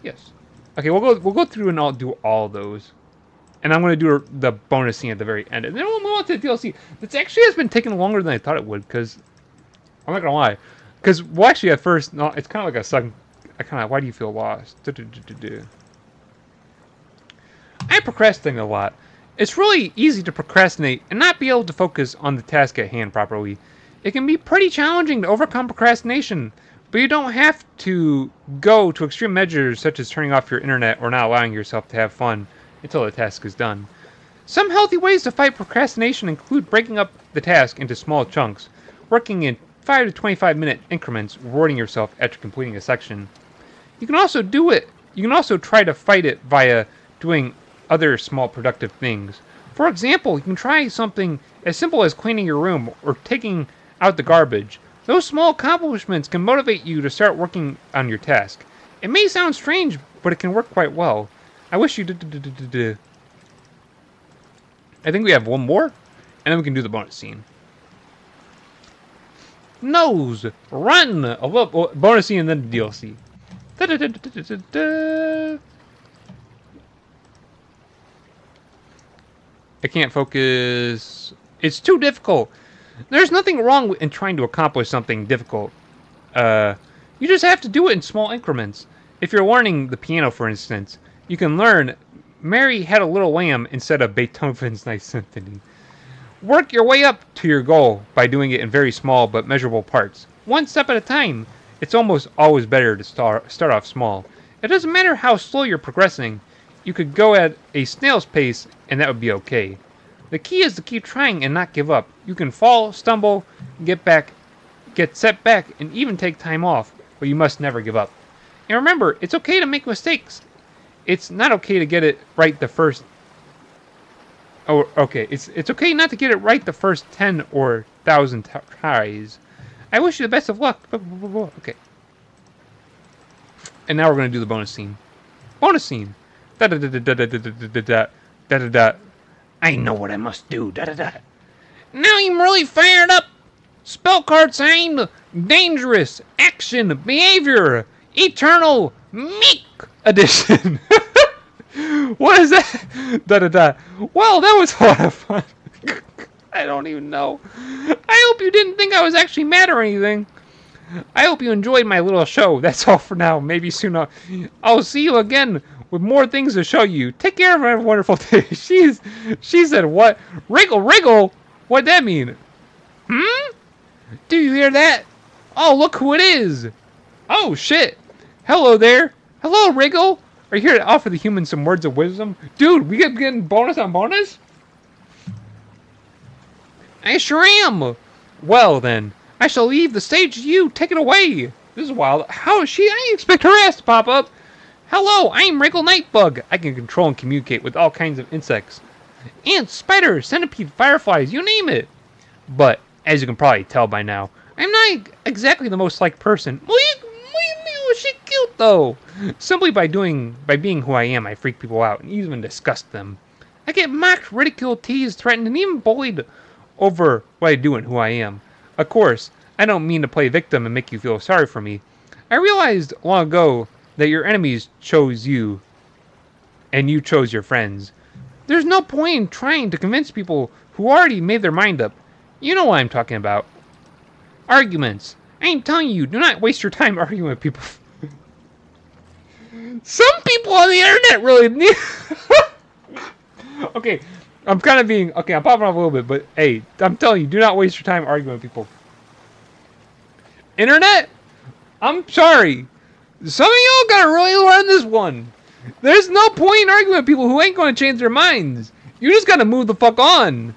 Yes. Okay, we'll go through and I'll do all those. And I'm going to do the bonus scene at the very end. And then we'll move on to the DLC. This actually has been taking longer than I thought it would, because... I'm not going to lie. Because, well, actually, at first, no, it's kind of like a second... why do you feel lost? I procrastinate a lot. It's really easy to procrastinate and not be able to focus on the task at hand properly. It can be pretty challenging to overcome procrastination, but you don't have to go to extreme measures such as turning off your internet or not allowing yourself to have fun until the task is done. Some healthy ways to fight procrastination include breaking up the task into small chunks, working in 5 to 25 minute increments, rewarding yourself after completing a section. You can also try to fight it via doing other small productive things. For example, you can try something as simple as cleaning your room or taking out the garbage. Those small accomplishments can motivate you to start working on your task. It may sound strange, but it can work quite well. I wish you did. I think we have one more, and then we can do the bonus scene. Nose. Run. A little bonus scene and then the DLC. I can't focus. It's too difficult. There's nothing wrong in trying to accomplish something difficult. You just have to do it in small increments. If you're learning the piano, for instance, you can learn Mary Had a Little Lamb instead of Beethoven's Ninth Symphony. Work your way up to your goal by doing it in very small but measurable parts. One step at a time. It's almost always better to start off small. It doesn't matter how slow you're progressing. You could go at a snail's pace and that would be okay. The key is to keep trying and not give up. You can fall, stumble, get set back, and even take time off, but you must never give up. And remember, it's okay to make mistakes. It's not okay to get it right the first... Oh, okay. It's okay not to get it right the first 10 or 1,000 tries. I wish you the best of luck. Okay. And now we're going to do the bonus scene. Bonus scene. Da da da da da da da da da da da da. I know what I must do. Da da da. Now I'm really fired up. Spell card sign. Dangerous. Action. Behavior. Eternal. Meek edition. What is that? Da da da. Well, that was a lot of fun. I don't even know. I hope you didn't think I was actually mad or anything. I hope you enjoyed my little show. That's all for now. Maybe soon I'll see you again with more things to show you. Take care and have a wonderful day. She said what? Wriggle, wriggle? What'd that mean? Do you hear that? Oh, look who it is. Oh, shit. Hello there. Hello, Wriggle. Are you here to offer the humans some words of wisdom? Dude, we kept getting bonus on bonus? I sure am. Well, then, I shall leave the stage to you. Take it away. This is wild. How is she? I didn't expect her ass to pop up. Hello, I'm Wriggle Nightbug. I can control and communicate with all kinds of insects. Ants, spiders, centipede, fireflies, you name it. But, as you can probably tell by now, I'm not exactly the most liked person. She cute, though. Simply by being who I am, I freak people out and even disgust them. I get mocked, ridiculed, teased, threatened, and even bullied over what I do and who I am. Of course, I don't mean to play victim and make you feel sorry for me. I realized long ago that your enemies chose you, and you chose your friends. There's no point in trying to convince people who already made their mind up. You know what I'm talking about. Arguments. I ain't telling you, do not waste your time arguing with people. Some people on the internet really need... Okay, I'm kind of being... Okay, I'm popping off a little bit, but hey, I'm telling you, do not waste your time arguing with people. Internet? I'm sorry. Some of y'all gotta really learn this one. There's no point in arguing with people who ain't gonna change their minds. You just gotta move the fuck on.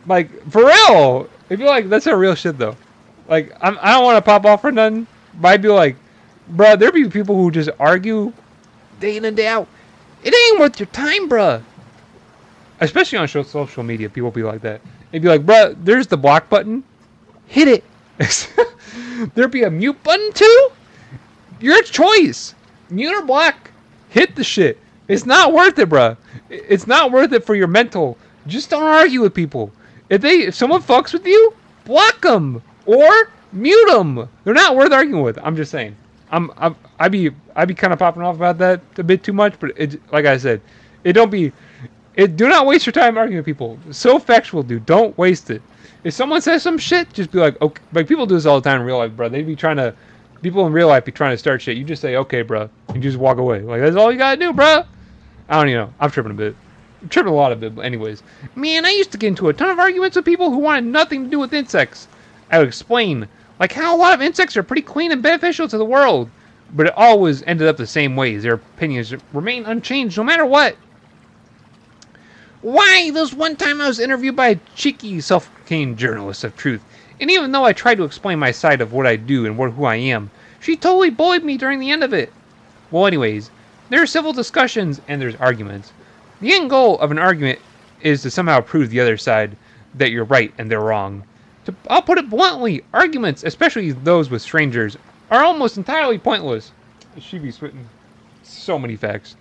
Like, for real. If you're like, that's a real shit, though. Like, I don't want to pop off for nothing, but I'd be like, bruh, there be people who just argue day in and day out. It ain't worth your time, bruh. Especially on social media, people be like that. They'd be like, bruh, there's the block button. Hit it. There'd be a mute button, too. Your choice. Mute or block. Hit the shit. It's not worth it, bruh. It's not worth it for your mental. Just don't argue with people. If someone fucks with you, block them. Or mute them. They're not worth arguing with. I'm just saying. I'd be kind of popping off about that a bit too much, but like I said, do not waste your time arguing with people. It's so factual, dude. Don't waste it. If someone says some shit, just be like, okay. Like people do this all the time in real life, bro. People in real life be trying to start shit. You just say, okay, bro, and you just walk away. Like that's all you gotta do, bro. I don't even know. I'm tripping a bit. I'm tripping a lot of it, but anyways. Man, I used to get into a ton of arguments with people who wanted nothing to do with insects. I would explain, like how a lot of insects are pretty clean and beneficial to the world, but it always ended up the same ways. Their opinions remain unchanged no matter what. Why, this one time I was interviewed by a cheeky, self-proclaimed journalist of truth, and even though I tried to explain my side of what I do and who I am, she totally bullied me during the end of it. Well, anyways, there are civil discussions and there's arguments. The end goal of an argument is to somehow prove the other side that you're right and they're wrong. I'll put it bluntly, arguments, especially those with strangers, are almost entirely pointless. She be spitting so many facts.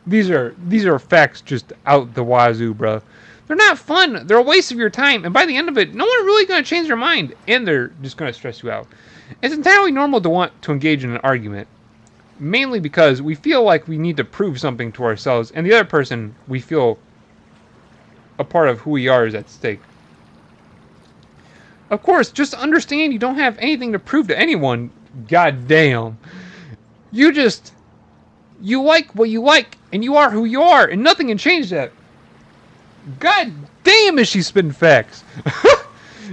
These are facts just out the wazoo, bro. They're not fun. They're a waste of your time. And by the end of it, no one's really going to change their mind. And they're just going to stress you out. It's entirely normal to want to engage in an argument. Mainly because we feel like we need to prove something to ourselves. And the other person, we feel a part of who we are is at stake. Of course, just understand you don't have anything to prove to anyone. God damn. You like what you like, and you are who you are, and nothing can change that. God damn, is she spitting facts.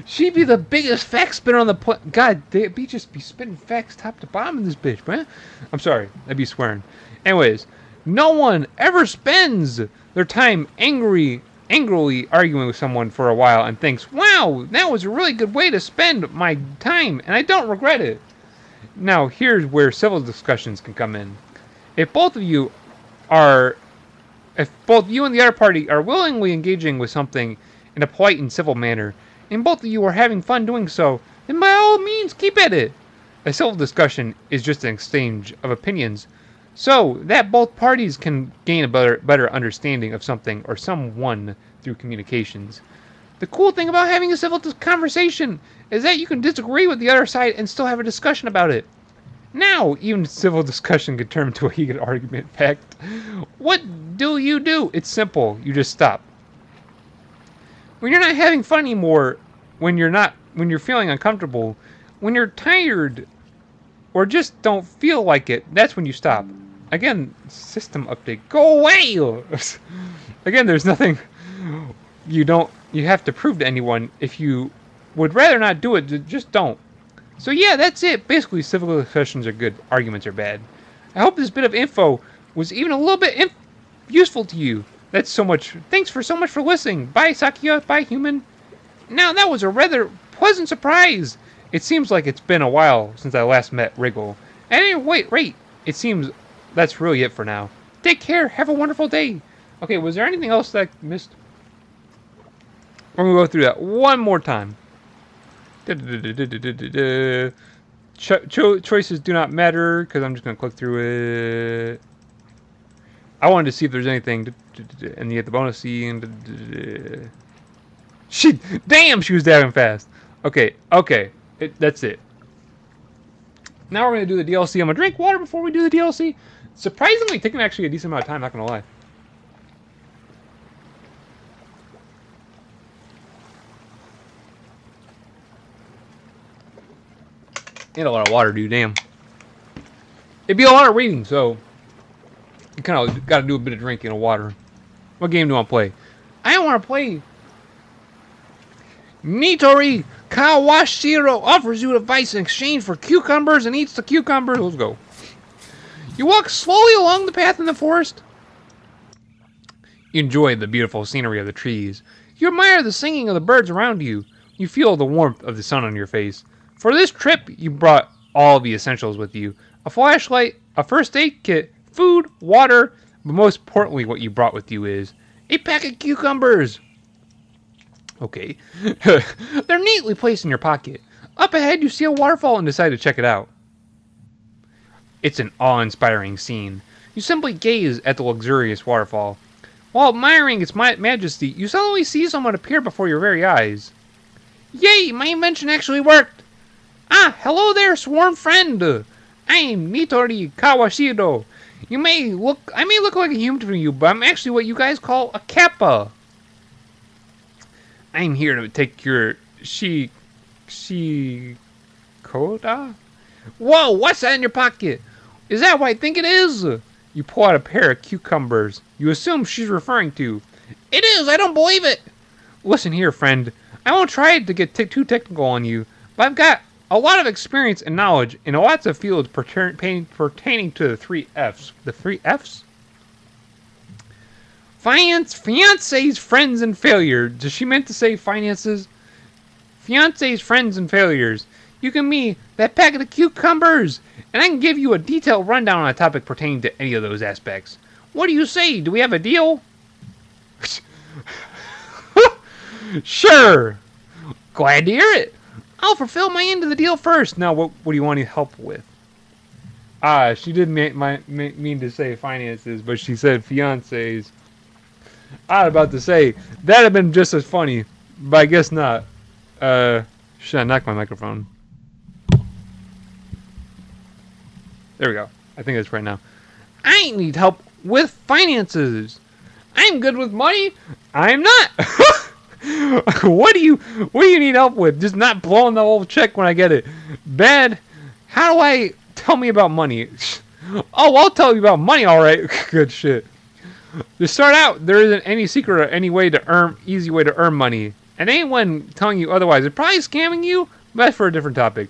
She be the biggest fact spinner on the planet. God damn, just be spitting facts top to bottom in this bitch, man. I'm sorry, I'd be swearing. Anyways, no one ever spends their time angrily arguing with someone for a while and thinks, wow, that was a really good way to spend my time, and I don't regret it. Now, here's where civil discussions can come in. If both you and the other party are willingly engaging with something in a polite and civil manner, and both of you are having fun doing so, then by all means, keep at it. A civil discussion is just an exchange of opinions, so that both parties can gain a better understanding of something or someone through communications. The cool thing about having a civil conversation is that you can disagree with the other side and still have a discussion about it. Now, even civil discussion can turn into a heated argument. In fact, what do? It's simple. You just stop. When you're not having fun anymore, when you're feeling uncomfortable, when you're tired, or just don't feel like it, that's when you stop. Again, system update. Go away! Again, there's nothing you have to prove to anyone. If you would rather not do it, just don't. So yeah, that's it. Basically, civil discussions are good, arguments are bad. I hope this bit of info was even a little bit useful to you. Thanks so much for listening. Bye, Sakuya. Bye, human. Now, that was a rather pleasant surprise. It seems like it's been a while since I last met Wriggle. And wait. It seems that's really it for now. Take care. Have a wonderful day. Okay, was there anything else that I missed? We're going to go through that one more time. Choices do not matter, because I'm just going to click through it. I wanted to see if there's anything, and you get the bonus scene. Damn, she was dabbing fast. Okay, that's it. Now we're going to do the DLC. I'm going to drink water before we do the DLC. Surprisingly, taking actually a decent amount of time, not going to lie. And a lot of water, dude. Damn. It'd be a lot of reading, so you kind of got to do a bit of drinking of water. What game do I want to play? I want to play Nitori Kawashiro offers you advice in exchange for cucumbers and eats the cucumbers. Let's go. You walk slowly along the path in the forest. You enjoy the beautiful scenery of the trees. You admire the singing of the birds around you. You feel the warmth of the sun on your face. For this trip, you brought all the essentials with you. A flashlight, a first aid kit, food, water, but most importantly what you brought with you is a pack of cucumbers. Okay. They're neatly placed in your pocket. Up ahead, you see a waterfall and decide to check it out. It's an awe-inspiring scene. You simply gaze at the luxurious waterfall. While admiring its majesty, you suddenly see someone appear before your very eyes. Yay, my invention actually worked! Ah, hello there, sworn friend! I am Nitori Kawashiro. I may look like a human to you, but I'm actually what you guys call a kappa. I'm here to take your Koda? Whoa, what's that in your pocket? Is that what I think it is? You pull out a pair of cucumbers. You assume she's referring to. It is, I don't believe it. Listen here, friend. I won't try to get too technical on you, but I've got a lot of experience and knowledge in lots of fields pertaining to the 3 Fs. The 3 Fs? Fiancés, friends, and failure. Does she meant to say finances? Fiancés, friends, and failures. You can meet that packet of cucumbers, and I can give you a detailed rundown on a topic pertaining to any of those aspects. What do you say? Do we have a deal? Sure. Glad to hear it. I'll fulfill my end of the deal first. Now, what do you want any help with? She didn't mean to say finances, but she said fiancés. I was about to say, that'd have been just as funny, but I guess not. Should I knock my microphone? There we go. I think that's right now. I need help with finances. I'm good with money. I'm not. What do you need help with? Just not blowing the whole check when I get it. Bad. How do I tell me about money? Oh, I'll tell you about money, all right. Good shit. To start out, there isn't any secret or any easy way to earn money. And anyone telling you otherwise is probably scamming you, but that's for a different topic.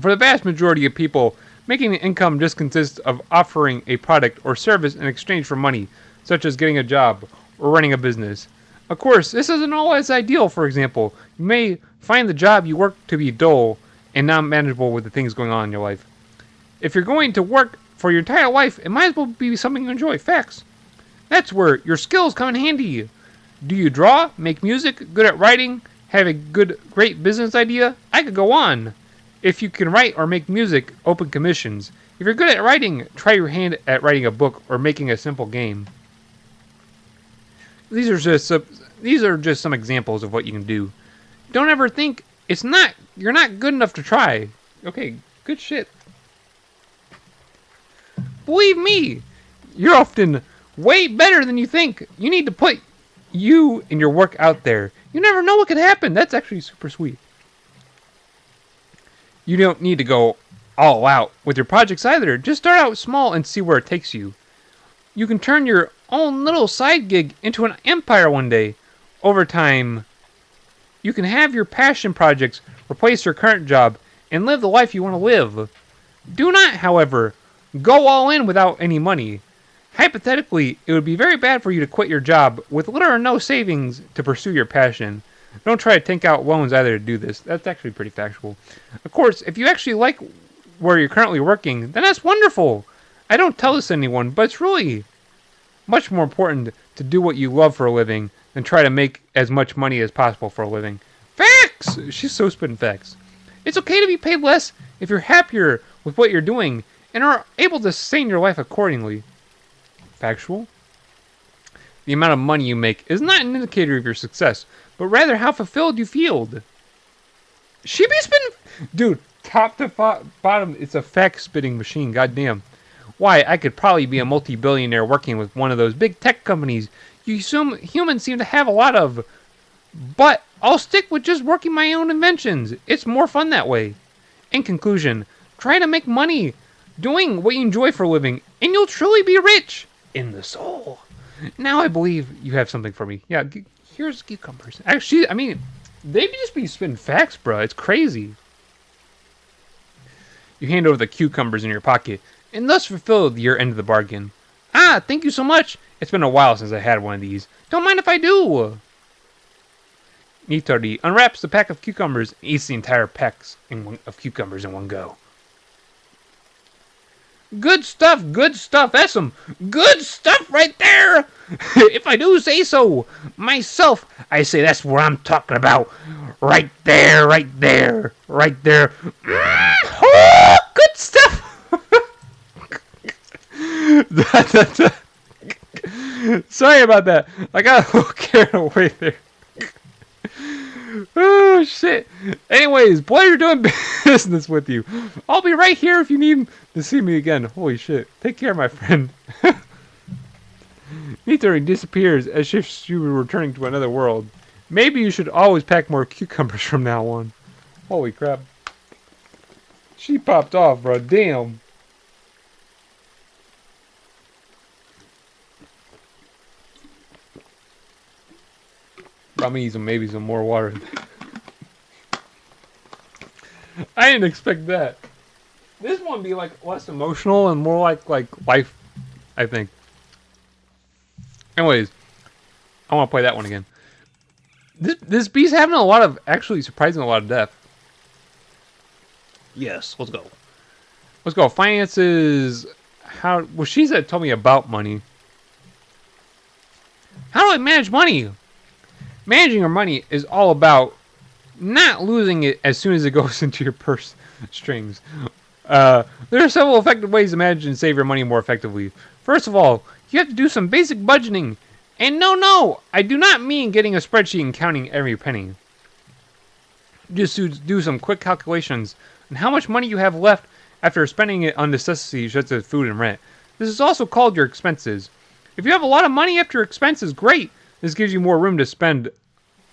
For the vast majority of people, making an income just consists of offering a product or service in exchange for money, such as getting a job or running a business. Of course, this isn't always ideal. For example, you may find the job you work to be dull and not manageable with the things going on in your life. If you're going to work for your entire life, it might as well be something you enjoy. Facts. That's where your skills come in handy. Do you draw, make music, good at writing, have a great business idea? I could go on. If you can write or make music, open commissions. If you're good at writing, try your hand at writing a book or making a simple game. These are just some examples of what you can do. Don't ever think you're not good enough to try. Okay, good shit. Believe me, you're often way better than you think. You need to put you and your work out there. You never know what could happen. That's actually super sweet. You don't need to go all out with your projects either. Just start out small and see where it takes you. You can turn your own little side gig into an empire one day. Over time, you can have your passion projects replace your current job and live the life you want to live. Do not, however, go all in without any money. Hypothetically, it would be very bad for you to quit your job with little or no savings to pursue your passion. Don't try to take out loans either to do this. That's actually pretty factual. Of course, if you actually like where you're currently working, then that's wonderful. I don't tell this to anyone, but it's really much more important to do what you love for a living than try to make as much money as possible for a living. Facts! She's so spitting facts. It's okay to be paid less if you're happier with what you're doing and are able to sustain your life accordingly. Factual. The amount of money you make is not an indicator of your success, but rather how fulfilled you feel. She be spitting... Dude, top to bottom, it's a fact-spitting machine, goddamn. Why, I could probably be a multi-billionaire working with one of those big tech companies you assume humans seem to have a lot of. But I'll stick with just working my own inventions. It's more fun that way. In conclusion, try to make money doing what you enjoy for a living, and you'll truly be rich in the soul. Now I believe you have something for me. Yeah, here's cucumbers. Actually, I mean, they just be spitting facts, bro. It's crazy. You hand over the cucumbers in your pocket, and thus fulfill your end of the bargain. Ah, thank you so much. It's been a while since I had one of these. Don't mind if I do. Nitori unwraps the pack of cucumbers and eats the entire pack of cucumbers in one go. Good stuff, good stuff. That's some good stuff right there. If I do say so myself, I say that's what I'm talking about. Right there, right there, right there. Oh, good stuff. Sorry about that. I got a little carried away there. Oh, shit. Anyways, pleasure doing business with you. I'll be right here if you need to see me again. Holy shit. Take care, my friend. Nitori disappears as if she were returning to another world. Maybe you should always pack more cucumbers from now on. Holy crap. She popped off, bro. Damn. I'm gonna need maybe some more water. I didn't expect that. This one be like less emotional and more like life, I think. Anyways, I want to play that one again. This bee's having actually surprising a lot of death. Yes, let's go. Let's go. Finances. Well, she said told me about money. How do I manage money? Managing your money is all about not losing it as soon as it goes into your purse strings. There are several effective ways to manage and save your money more effectively. First of all, You have to do some basic budgeting. And no, I do not mean getting a spreadsheet and counting every penny. Just to do some quick calculations on how much money you have left after spending it on necessities such as food and rent. This is also called your expenses. If you have a lot of money after expenses, great. This gives you more room to spend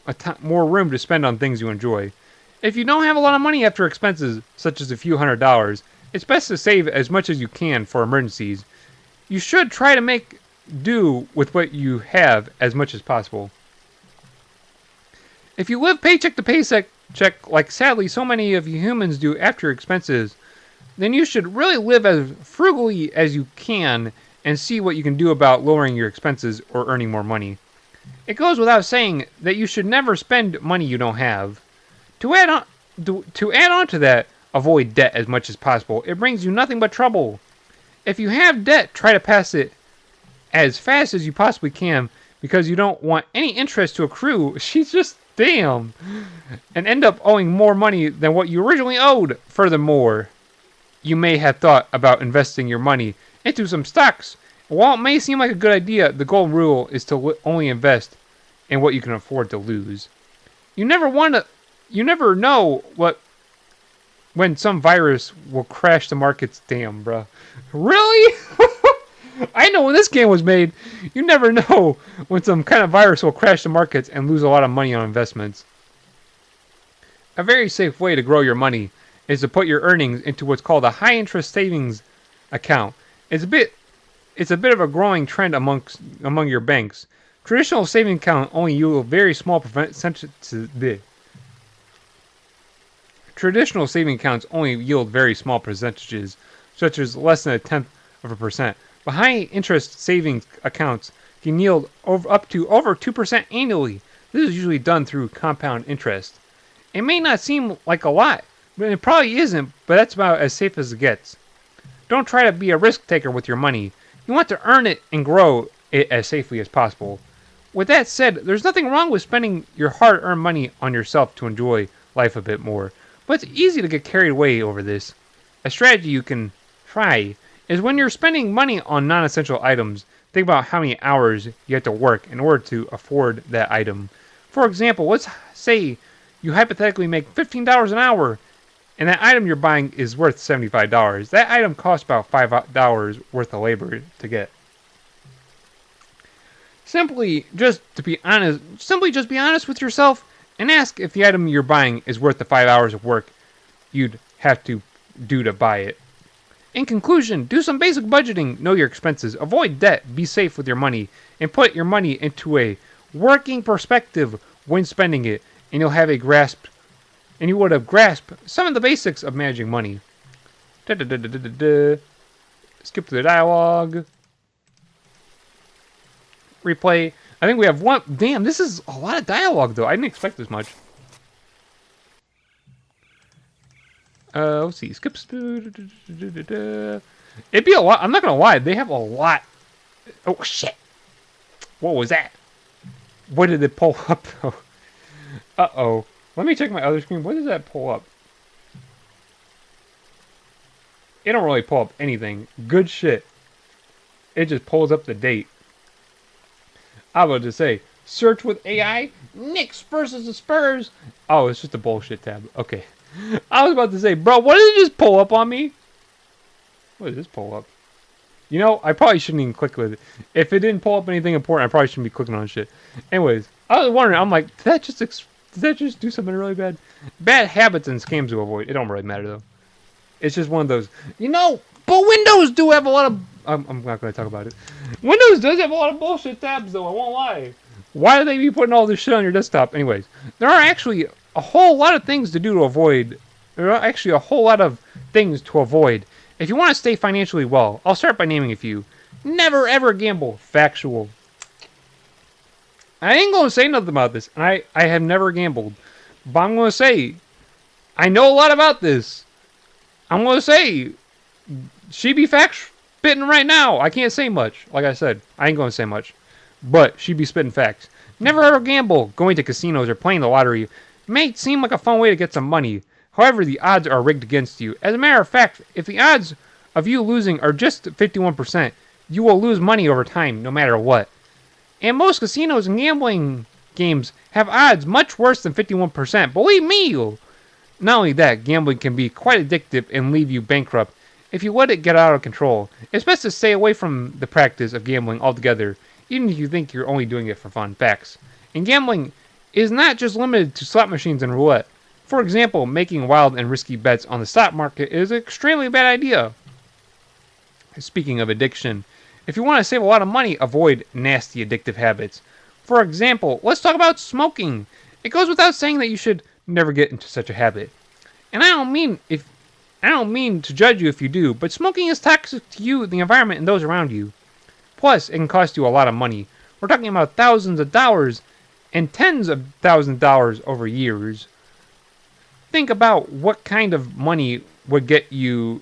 on things you enjoy. If you don't have a lot of money after expenses, such as a few $100s, it's best to save as much as you can for emergencies. You should try to make do with what you have as much as possible. If you live paycheck to paycheck, like sadly so many of you humans do after expenses, then you should really live as frugally as you can and see what you can do about lowering your expenses or earning more money. It goes without saying that you should never spend money you don't have. To add on to that, avoid debt as much as possible. It brings you nothing but trouble. If you have debt, try to pass it as fast as you possibly can because you don't want any interest to accrue. She's just damn. And end up owing more money than what you originally owed. Furthermore, you may have thought about investing your money into some stocks. While it may seem like a good idea, the golden rule is to only invest in what you can afford to lose. You never know when some virus will crash the markets. Damn, bruh. Really? I know when this game was made, you never know when some kind of virus will crash the markets and lose a lot of money on investments. A very safe way to grow your money is to put your earnings into what's called a high interest savings account. It's a bit of a growing trend among your banks. Traditional savings accounts only yield very small percentages, such as less than 0.1%. But high interest savings accounts can yield up to over 2% annually. This is usually done through compound interest. It may not seem like a lot, but it probably isn't, but that's about as safe as it gets. Don't try to be a risk taker with your money. You want to earn it and grow it as safely as possible. With that said, there's nothing wrong with spending your hard-earned money on yourself to enjoy life a bit more, but it's easy to get carried away over this. A strategy you can try is when you're spending money on non-essential items, think about how many hours you have to work in order to afford that item. For example, let's say you hypothetically make $15 an hour, and that item you're buying is worth $75. That item costs about $5 worth of labor to get. Simply just be honest with yourself and ask if the item you're buying is worth the 5 hours of work you'd have to do to buy it. In conclusion, do some basic budgeting, know your expenses, avoid debt, be safe with your money, and put your money into a working perspective when spending it, and you would have grasped some of the basics of managing money. Skip to the dialogue. Replay. I think we have one. Damn, this is a lot of dialogue, though. I didn't expect this much. Let's see. Skip. It'd be a lot. I'm not gonna lie. They have a lot. Oh shit! What was that? What did it pull up? Uh-oh. Let me check my other screen. What does that pull up? It don't really pull up anything. Good shit. It just pulls up the date. I was about to say, search with AI, Knicks versus the Spurs. Oh, it's just a bullshit tab. Okay. I was about to say, bro, what did it just pull up on me? What did this pull up? You know, I probably shouldn't even click with it. If it didn't pull up anything important, I probably shouldn't be clicking on shit. Anyways, I was wondering, I'm like, did that just do something really bad? Bad habits and scams to avoid. It don't really matter, though. It's just one of those, you know, but Windows do have a lot of... I'm not going to talk about it. Windows does have a lot of bullshit tabs, though, I won't lie. Why do they be putting all this shit on your desktop? Anyways, there are actually a whole lot of things to do to avoid. There are actually a whole lot of things to avoid. If you want to stay financially well, I'll start by naming a few. Never ever gamble. Factual. I ain't going to say nothing about this. And I have never gambled. But I'm going to say, I know a lot about this. I'm going to say, she be spitting right now. I can't say much. Like I said, I ain't going to say much. But she be spitting facts. Never ever gamble. Going to casinos or playing the lottery may seem like a fun way to get some money. However, the odds are rigged against you. As a matter of fact, if the odds of you losing are just 51%, you will lose money over time, no matter what. And most casinos and gambling games have odds much worse than 51%. Believe me! Not only that, gambling can be quite addictive and leave you bankrupt if you let it get out of control. It's best to stay away from the practice of gambling altogether, even if you think you're only doing it for fun. Facts. And gambling is not just limited to slot machines and roulette. For example, making wild and risky bets on the stock market is an extremely bad idea. Speaking of addiction, if you want to save a lot of money, avoid nasty addictive habits. For example, let's talk about smoking. It goes without saying that you should never get into such a habit. And I don't mean to judge you if you do, but smoking is toxic to you, the environment, and those around you. Plus, it can cost you a lot of money. We're talking about thousands of dollars and tens of thousands of dollars over years. Think about what kind of money would get you.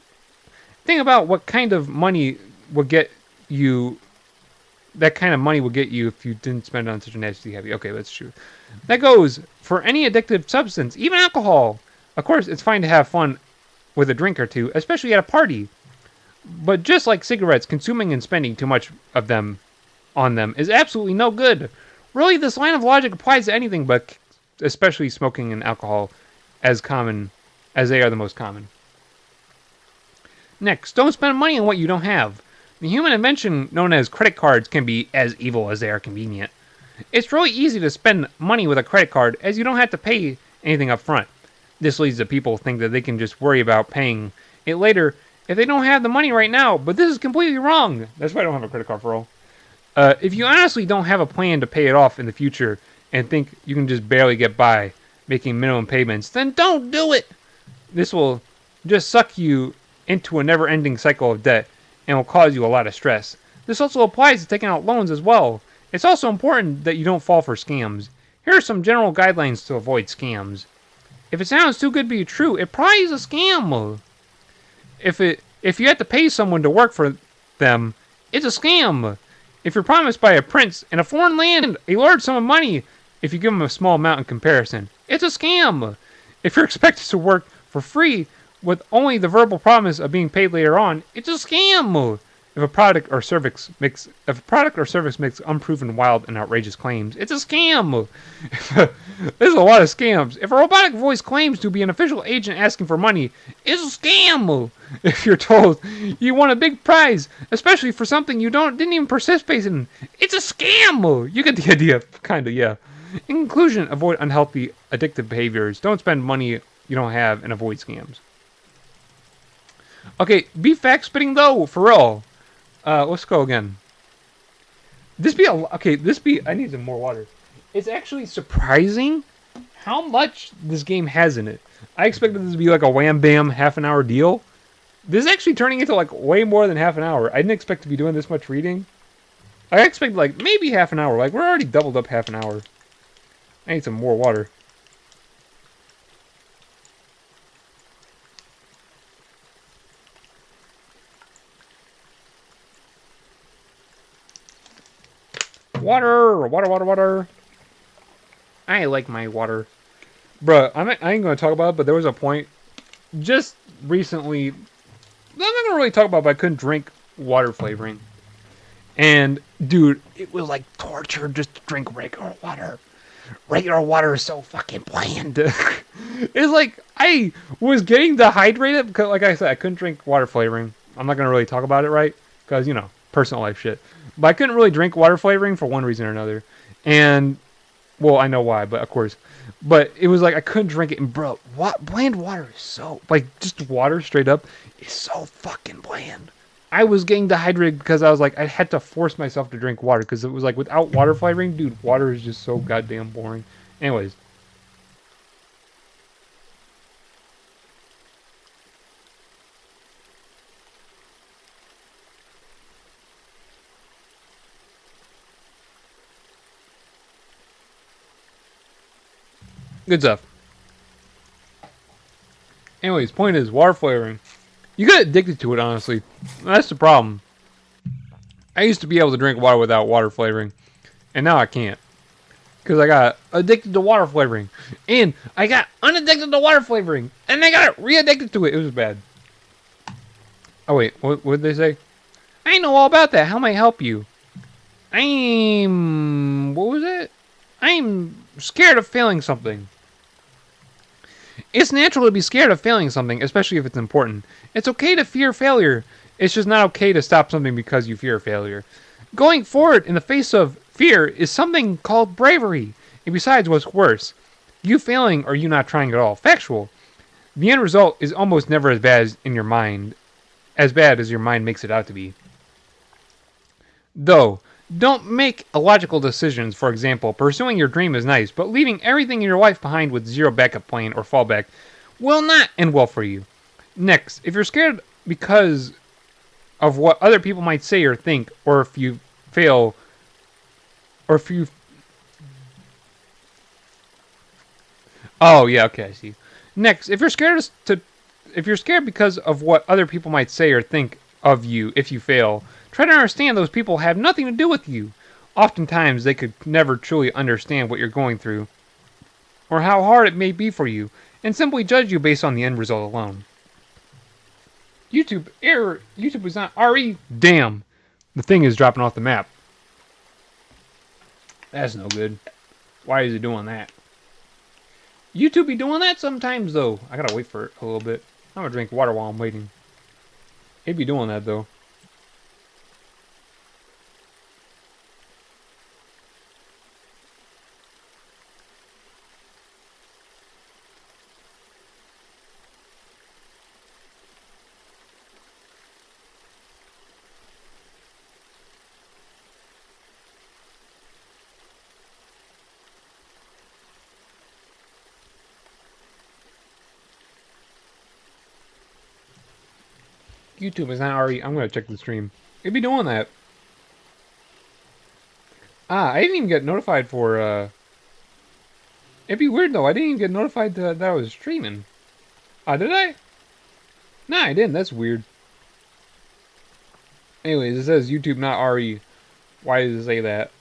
Think about what kind of money would get you. That kind of money would get you if you didn't spend it on such a nasty habit. Okay, that's true. That goes for any addictive substance, even alcohol. Of course, it's fine to have fun with a drink or two, especially at a party. But just like cigarettes, consuming and spending too much of them on them is absolutely no good. Really, this line of logic applies to anything, but especially smoking and alcohol, as common as they are the most common. Next, don't spend money on what you don't have. The human invention known as credit cards can be as evil as they are convenient. It's really easy to spend money with a credit card as you don't have to pay anything up front. This leads to people think that they can just worry about paying it later if they don't have the money right now, but this is completely wrong. That's why I don't have a credit card for all. If you honestly don't have a plan to pay it off in the future and think you can just barely get by making minimum payments, then don't do it. This will just suck you into a never-ending cycle of debt and will cause you a lot of stress. This also applies to taking out loans as well. It's also important that you don't fall for scams. Here are some general guidelines to avoid scams. If it sounds too good to be true, it probably is a scam. If you have to pay someone to work for them, it's a scam. If you're promised by a prince in a foreign land a large sum of money, if you give them a small amount in comparison, it's a scam. If you're expected to work for free with only the verbal promise of being paid later on, it's a scam. If a product or service makes unproven, wild, and outrageous claims, it's a scam. There's a lot of scams. If a robotic voice claims to be an official agent asking for money, it's a scam. If you're told you won a big prize, especially for something you didn't even participate in, it's a scam. You get the idea, kinda, yeah. In conclusion, avoid unhealthy, addictive behaviors. Don't spend money you don't have and avoid scams. Okay, be fact spitting though, for real. Let's go again. I need some more water. It's actually surprising how much this game has in it. I expected this to be like a wham bam half an hour deal. This is actually turning into like way more than half an hour. I didn't expect to be doing this much reading. I expected like maybe half an hour. Like we're already doubled up half an hour. I need some more water. Water. I like my water. Bruh, I ain't gonna talk about it, but there was a point just recently, I'm not gonna really talk about it, but I couldn't drink water flavoring. And, dude, it was like torture just to drink regular water. Regular water is so fucking bland. It's like, I was getting dehydrated because, like I said, I couldn't drink water flavoring. I'm not gonna really talk about it, right? Because, you know, personal life shit. But I couldn't really drink water flavoring for one reason or another. And, well, I know why, but of course. But it was like I couldn't drink it. And, bro, bland water is so, like, just water straight up is so fucking bland. I was getting dehydrated because I was like, I had to force myself to drink water. Because it was like, without water flavoring, dude, water is just so goddamn boring. Anyways. Good stuff. Anyways, point is, water flavoring. You get addicted to it, honestly. That's the problem. I used to be able to drink water without water flavoring. And now I can't. Because I got addicted to water flavoring. And I got unaddicted to water flavoring. And I got re-addicted to it. It was bad. Oh, wait. What did they say? I know all about that. How may I help you? What was it? I'm scared of failing something. It's natural to be scared of failing something, especially if it's important. It's okay to fear failure. It's just not okay to stop something because you fear failure. Going forward in the face of fear is something called bravery. And besides, what's worse, you failing or you not trying at all. Factual. The end result is almost never as bad as your mind makes it out to be. Though, don't make illogical decisions. For example, pursuing your dream is nice, but leaving everything in your life behind with zero backup plan or fallback will not end well for you. Next, if you're scared because of what other people might say or think, or if you fail, or if you... Oh, yeah, okay, I see. Next, if you're scared because of what other people might say or think of you if you fail, try to understand those people have nothing to do with you. Oftentimes, they could never truly understand what you're going through, or how hard it may be for you, and simply judge you based on the end result alone. YouTube error. YouTube is not RE. Damn. The thing is dropping off the map. That's no good. Why is it doing that? YouTube be doing that sometimes, though. I gotta wait for it a little bit. I'm gonna drink water while I'm waiting. It be doing that, though. YouTube is not already... I'm going to check the stream. It'd be doing that. I didn't even get notified for... It'd be weird, though. I didn't even get notified that I was streaming. Did I? Nah, I didn't. That's weird. Anyways, it says YouTube not RE. Why does it say that?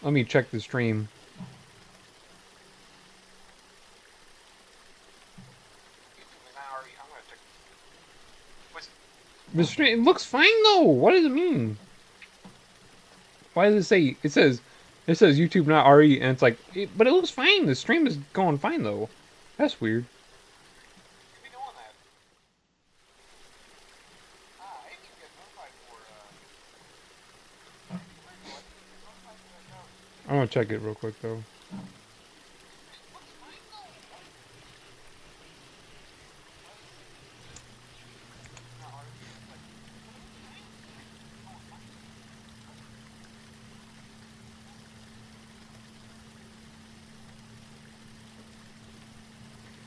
Let me check the stream. The stream, it looks fine though. What does it mean? Why does it say? It says YouTube not RE, and it's like, but it looks fine. The stream is going fine though. That's weird. I'm gonna check it real quick though.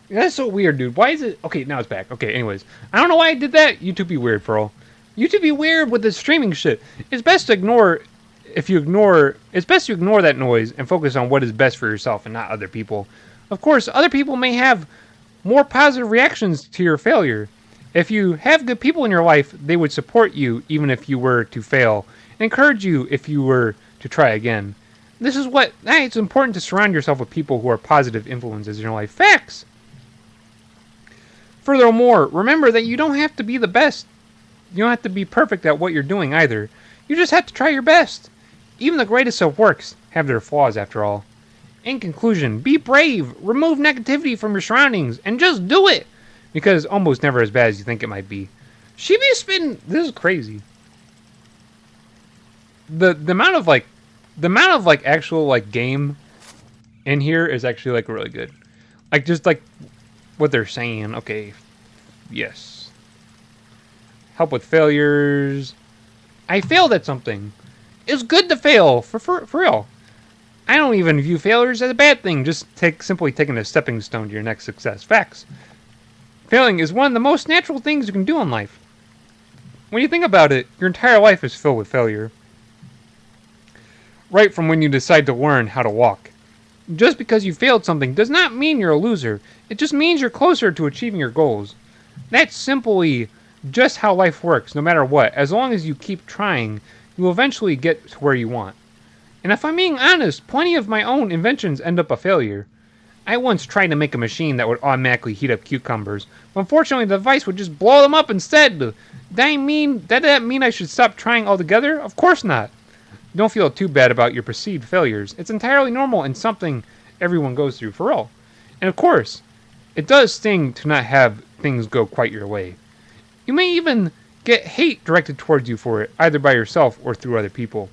That's so weird, dude. Why is it... Okay, now it's back. Okay, anyways. I don't know why I did that. YouTube be weird, bro. YouTube be weird with the streaming shit. It's best to ignore... It's best to ignore that noise and focus on what is best for yourself and not other people. Of course, other people may have more positive reactions to your failure. If you have good people in your life, they would support you even if you were to fail, and encourage you if you were to try again. This is what... It's important to surround yourself with people who are positive influences in your life. Facts! Furthermore, remember that you don't have to be the best. You don't have to be perfect at what you're doing either. You just have to try your best. Even the greatest of works have their flaws after all. In conclusion, be brave, remove negativity from your surroundings, and just do it. Because it's almost never as bad as you think it might be. She be spitting... This is crazy. The amount of actual game in here is actually really good. Just what they're saying. Okay, yes. Help with failures. I failed at something. It's good to fail, for real. I don't even view failures as a bad thing. Just simply taking a stepping stone to your next success. Facts. Failing is one of the most natural things you can do in life. When you think about it, your entire life is filled with failure. Right from when you decide to learn how to walk. Just because you failed something does not mean you're a loser. It just means you're closer to achieving your goals. That's simply just how life works, no matter what. As long as you keep trying, you will eventually get to where you want. And if I'm being honest, plenty of my own inventions end up a failure. I once tried to make a machine that would automatically heat up cucumbers, but unfortunately the device would just blow them up instead. Did that mean I should stop trying altogether? Of course not. Don't feel too bad about your perceived failures. It's entirely normal and something everyone goes through, for real. And of course, it does sting to not have things go quite your way. You may even get hate directed towards you for it, either by yourself or through other people.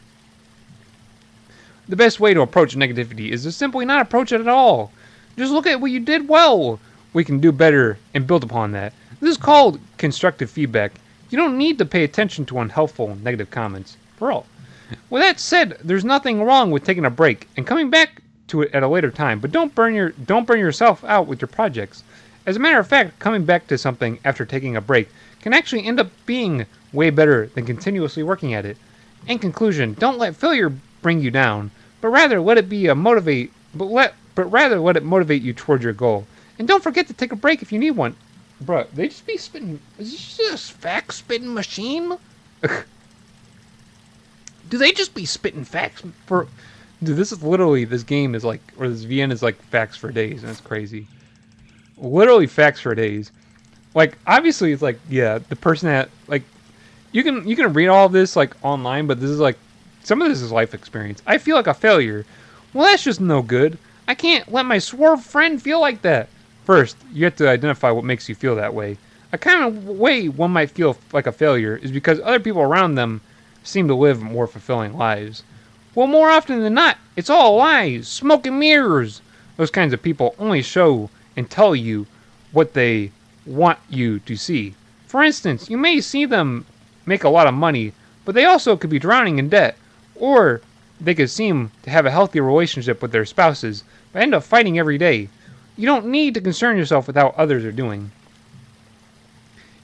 The best way to approach negativity is to simply not approach it at all. Just look at what you did well. We can do better and build upon that. This is called constructive feedback. You don't need to pay attention to unhelpful negative comments. For all. With that said, there's nothing wrong with taking a break and coming back to it at a later time, but don't burn yourself out with your projects. As a matter of fact, coming back to something after taking a break can actually end up being way better than continuously working at it. In conclusion, don't let failure bring you down, but rather let it motivate you towards your goal. And don't forget to take a break if you need one. Bruh, they just be spitting. Is this just a fact spitting machine? Do they just be spitting facts for? Dude, this game is like, or this VN is like facts for days, and it's crazy. Literally facts for days. Like, obviously, it's like, yeah, the person that, like, you can read all of this like online, but this is like, some of this is life experience. I feel like a failure. Well, that's just no good. I can't let my swerve friend feel like that. First, you have to identify what makes you feel that way. A kind of way one might feel like a failure is because other people around them seem to live more fulfilling lives. Well, more often than not, it's all lies, smoke and mirrors. Those kinds of people only show and tell you what they want you to see. For instance, you may see them make a lot of money, but they also could be drowning in debt, or they could seem to have a healthy relationship with their spouses, but end up fighting every day. You don't need to concern yourself with how others are doing.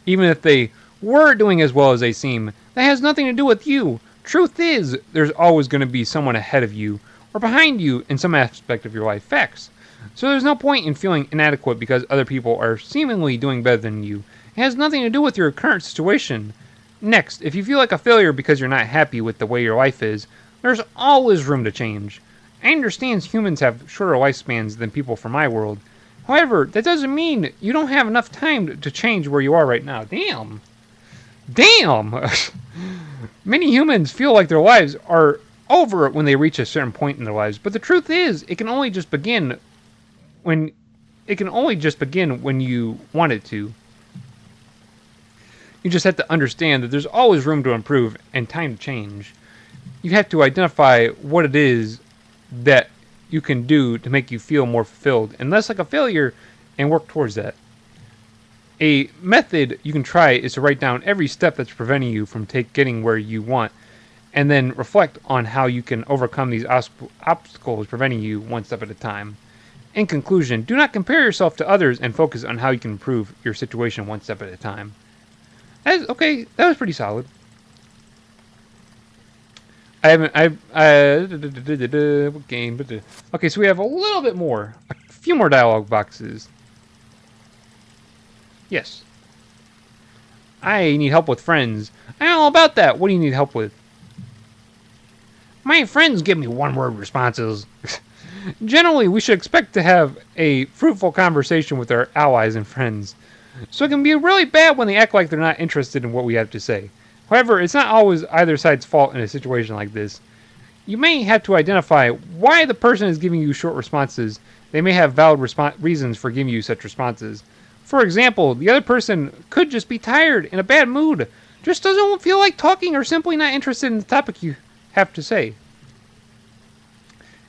Even if they were doing as well as they seem, that has nothing to do with you. Truth is, there's always going to be someone ahead of you or behind you in some aspect of your life. Facts. So there's no point in feeling inadequate because other people are seemingly doing better than you. It has nothing to do with your current situation. Next, if you feel like a failure because you're not happy with the way your life is, there's always room to change. I understand humans have shorter lifespans than people from my world. However, that doesn't mean you don't have enough time to change where you are right now. Damn! Many humans feel like their lives are over when they reach a certain point in their lives, but the truth is, it can only just begin when you want it to. You just have to understand that there's always room to improve and time to change. You have to identify what it is that you can do to make you feel more fulfilled and less like a failure and work towards that. A method you can try is to write down every step that's preventing you from getting where you want and then reflect on how you can overcome these obstacles preventing you one step at a time. In conclusion, do not compare yourself to others and focus on how you can improve your situation one step at a time. Okay, that was pretty solid. What game? Okay, so we have a little bit more. A few more dialogue boxes. Yes. I need help with friends. I know all about that. What do you need help with? My friends give me one-word responses. Generally, we should expect to have a fruitful conversation with our allies and friends. So it can be really bad when they act like they're not interested in what we have to say. However, it's not always either side's fault in a situation like this. You may have to identify why the person is giving you short responses. They may have valid reasons for giving you such responses. For example, the other person could just be tired, in a bad mood, just doesn't feel like talking, or simply not interested in the topic you have to say.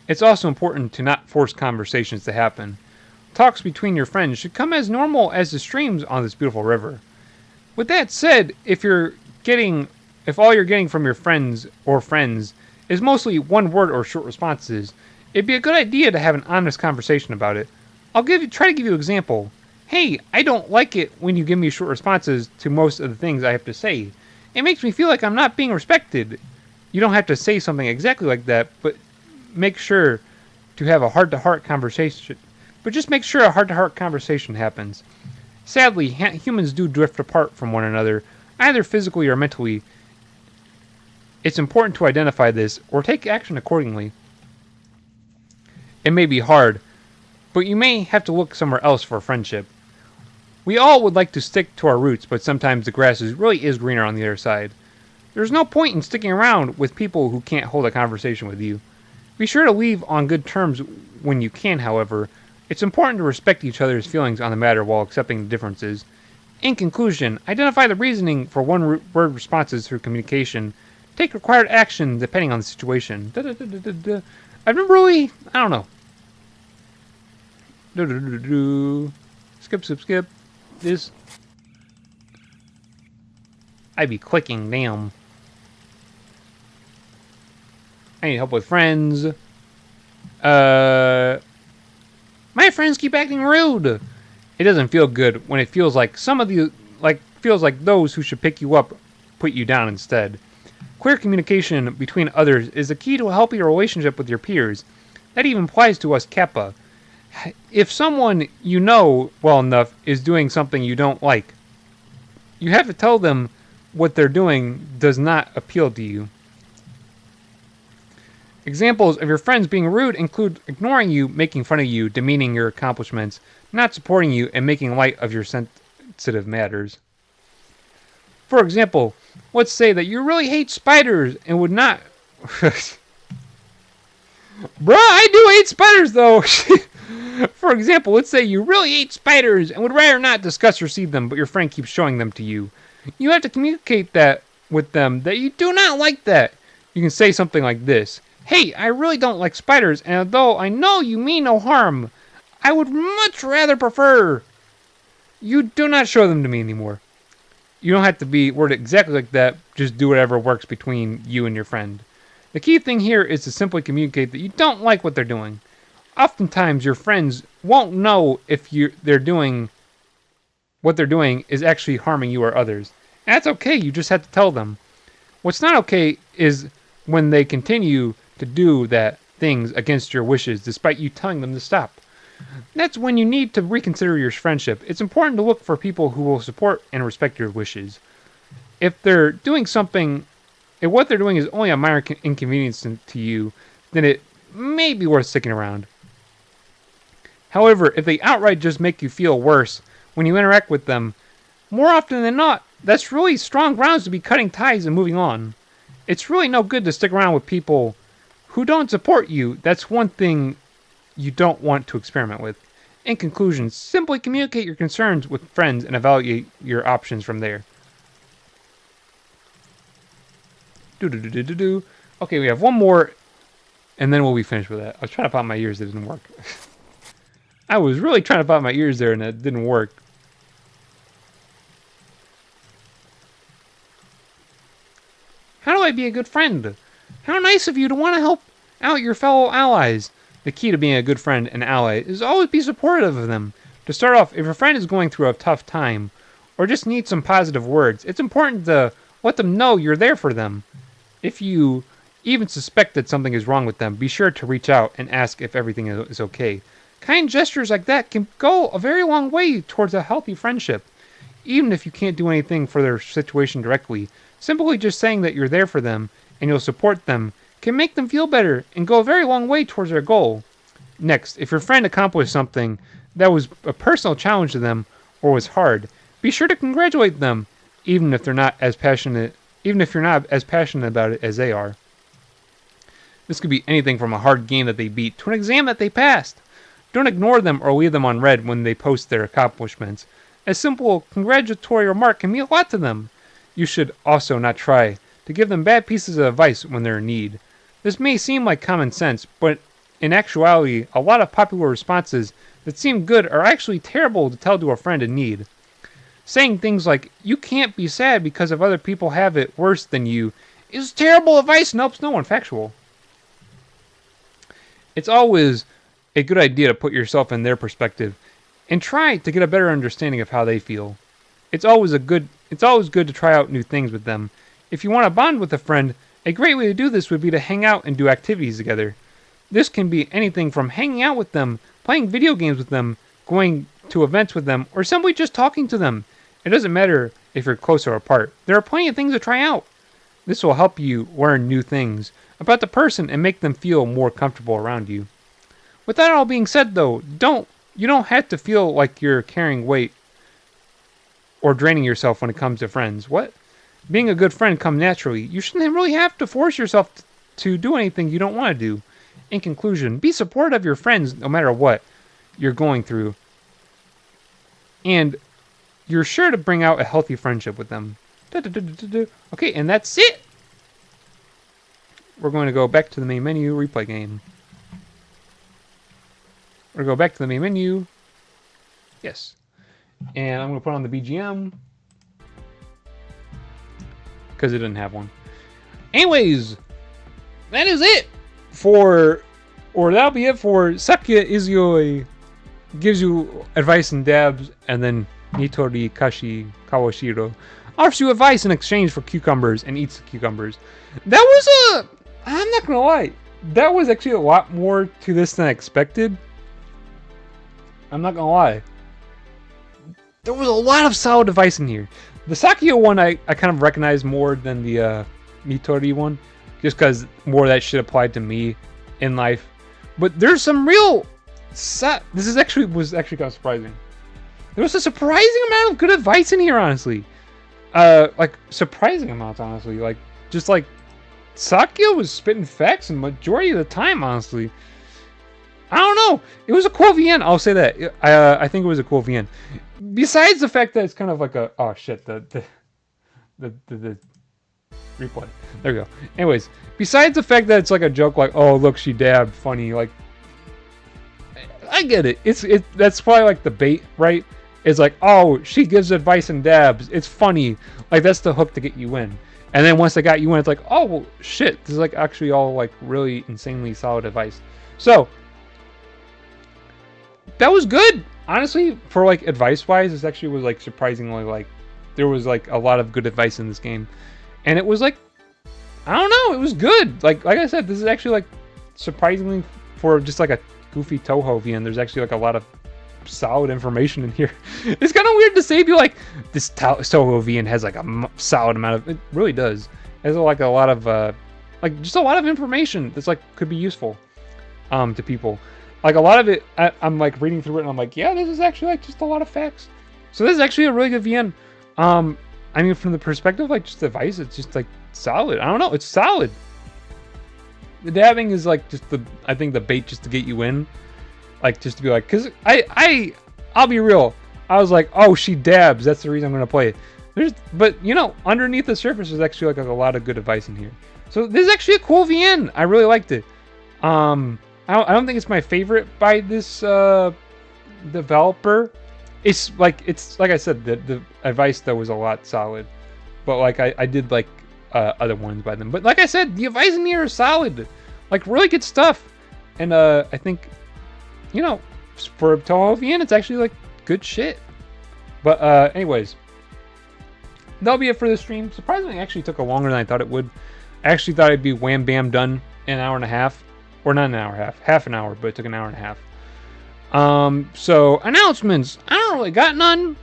It's also important to not force conversations to happen. Talks between your friends should come as normal as the streams on this beautiful river. With that said, if all you're getting from your friends is mostly one word or short responses, it'd be a good idea to have an honest conversation about it. Try to give you an example. Hey, I don't like it when you give me short responses to most of the things I have to say. It makes me feel like I'm not being respected. You don't have to say something exactly like that, but make sure to have a heart-to-heart conversation. But just make sure a heart-to-heart conversation happens. Sadly, humans do drift apart from one another, either physically or mentally. It's important to identify this or take action accordingly. It may be hard, but you may have to look somewhere else for a friendship. We all would like to stick to our roots, but sometimes the grass really is greener on the other side. There's no point in sticking around with people who can't hold a conversation with you. Be sure to leave on good terms when you can, however. It's important to respect each other's feelings on the matter while accepting the differences. In conclusion, identify the reasoning for one-word responses through communication. Take required action depending on the situation. I've never really... I don't know. Skip. This... I'd be clicking, damn. I need help with friends. My friends keep acting rude. It doesn't feel good when it feels like feels like those who should pick you up put you down instead. Clear communication between others is the key to a healthy relationship with your peers. That even applies to us Kappa. If someone you know well enough is doing something you don't like, you have to tell them what they're doing does not appeal to you. Examples of your friends being rude include ignoring you, making fun of you, demeaning your accomplishments, not supporting you, and making light of your sensitive matters. For example, let's say that you really hate spiders and would not... Bruh, I do hate spiders though! For example, let's say you really hate spiders and would rather not discuss or see them, but your friend keeps showing them to you. You have to communicate that with them that you do not like that. You can say something like this. Hey, I really don't like spiders, and although I know you mean no harm, I would much rather prefer you do not show them to me anymore. You don't have to be worded exactly like that, just do whatever works between you and your friend. The key thing here is to simply communicate that you don't like what they're doing. Oftentimes, your friends won't know if what they're doing is actually harming you or others. And that's okay, you just have to tell them. What's not okay is when they continue to do that things against your wishes despite you telling them to stop. That's when you need to reconsider your friendship. It's important to look for people who will support and respect your wishes. If what they're doing is only a minor inconvenience to you, then it may be worth sticking around. However, if they outright just make you feel worse when you interact with them, more often than not, that's really strong grounds to be cutting ties and moving on. It's really no good to stick around with people who don't support you. That's one thing you don't want to experiment with. In conclusion, simply communicate your concerns with friends and evaluate your options from there. Okay, we have one more, and then we'll be finished with that. I was trying to pop my ears, it didn't work. I was really trying to pop my ears there, and it didn't work. How do I be a good friend? How nice of you to want to help out your fellow allies. The key to being a good friend and ally is always be supportive of them. To start off, if your friend is going through a tough time, or just needs some positive words, it's important to let them know you're there for them. If you even suspect that something is wrong with them, be sure to reach out and ask if everything is okay. Kind gestures like that can go a very long way towards a healthy friendship. Even if you can't do anything for their situation directly, simply just saying that you're there for them and you'll support them can make them feel better and go a very long way towards their goal. Next, if your friend accomplished something that was a personal challenge to them or was hard, be sure to congratulate them, even if you're not as passionate about it as they are. This could be anything from a hard game that they beat to an exam that they passed. Don't ignore them or leave them on red when they post their accomplishments. A simple congratulatory remark can mean a lot to them. You should also not try to give them bad pieces of advice when they're in need. This may seem like common sense, but in actuality, a lot of popular responses that seem good are actually terrible to tell to a friend in need. Saying things like, you can't be sad because of other people have it worse than you, is terrible advice and helps no one. Factual. It's always a good idea to put yourself in their perspective and try to get a better understanding of how they feel. It's always good to try out new things with them. If you want to bond with a friend, a great way to do this would be to hang out and do activities together. This can be anything from hanging out with them, playing video games with them, going to events with them, or simply just talking to them. It doesn't matter if you're close or apart. There are plenty of things to try out. This will help you learn new things about the person and make them feel more comfortable around you. With that all being said, though, you don't have to feel like you're carrying weight or draining yourself when it comes to friends. What? Being a good friend comes naturally. You shouldn't really have to force yourself to do anything you don't want to do. In conclusion, be supportive of your friends no matter what you're going through. And you're sure to bring out a healthy friendship with them. Okay, and that's it. We're going to go back to the main menu, replay game. We're going to go back to the main menu. Yes. And I'm going to put on the BGM. Because it didn't have one. Anyways, that is it that'll be it for Sakuya Izayoi gives you advice and dabs, and then Nitori Kashi Kawashiro offers you advice in exchange for cucumbers and eats the cucumbers. That was I'm not gonna lie, that was actually a lot more to this than I expected. I'm not gonna lie. There was a lot of solid advice in here. The Sakuya one I kind of recognize more than the Nitori one, just because more of that shit applied to me in life. But there's some real... This was actually kind of surprising. There was a surprising amount of good advice in here, honestly. Like, surprising amounts, honestly. Like, just like, Sakuya was spitting facts the majority of the time, honestly. I don't know. It was a cool VN, I'll say that. I think it was a cool VN. Besides the fact that it's kind of like a... Oh, shit. The replay. There we go. Anyways, besides the fact that it's like a joke, like, oh, look, she dabbed, funny, like... I get it. That's probably like the bait, right? It's like, oh, she gives advice and dabs. It's funny. Like, that's the hook to get you in. And then once they got you in, it's like, oh, well, shit. This is like actually all like really insanely solid advice. So, that was good. Honestly, for like advice-wise, this actually was like surprisingly like, there was like a lot of good advice in this game. And it was like, I don't know, it was good. Like I said, this is actually like surprisingly for just like a goofy Toho VN, there's actually like a lot of solid information in here. It's kind of weird to say, be like, this Toho VN has like a solid amount of, it really does. It has like a lot of, like just a lot of information that's like could be useful to people. Like a lot of it, I'm like reading through it and I'm like, yeah, this is actually like just a lot of facts. So this is actually a really good VN. I mean, from the perspective of like just advice, it's just like solid. I don't know, it's solid. The dabbing is like just I think the bait just to get you in, like just to be like, cause I'll be real. I was like, oh, she dabs. That's the reason I'm gonna play it. But you know, underneath the surface, there's actually like a lot of good advice in here. So this is actually a cool VN. I really liked it. I don't think it's my favorite by this developer. It's like I said, the advice though was a lot solid, but like I did like other ones by them. But like I said, the advice in here is solid, like really good stuff. And I think, you know, for Toho VN, it's actually like good shit. But anyways, that'll be it for the stream. Surprisingly, it actually took longer than I thought it would. I actually thought it'd be wham bam done in an hour and a half, or not an hour and a half, half an hour, but it took an hour and a half. So announcements. I don't really got none.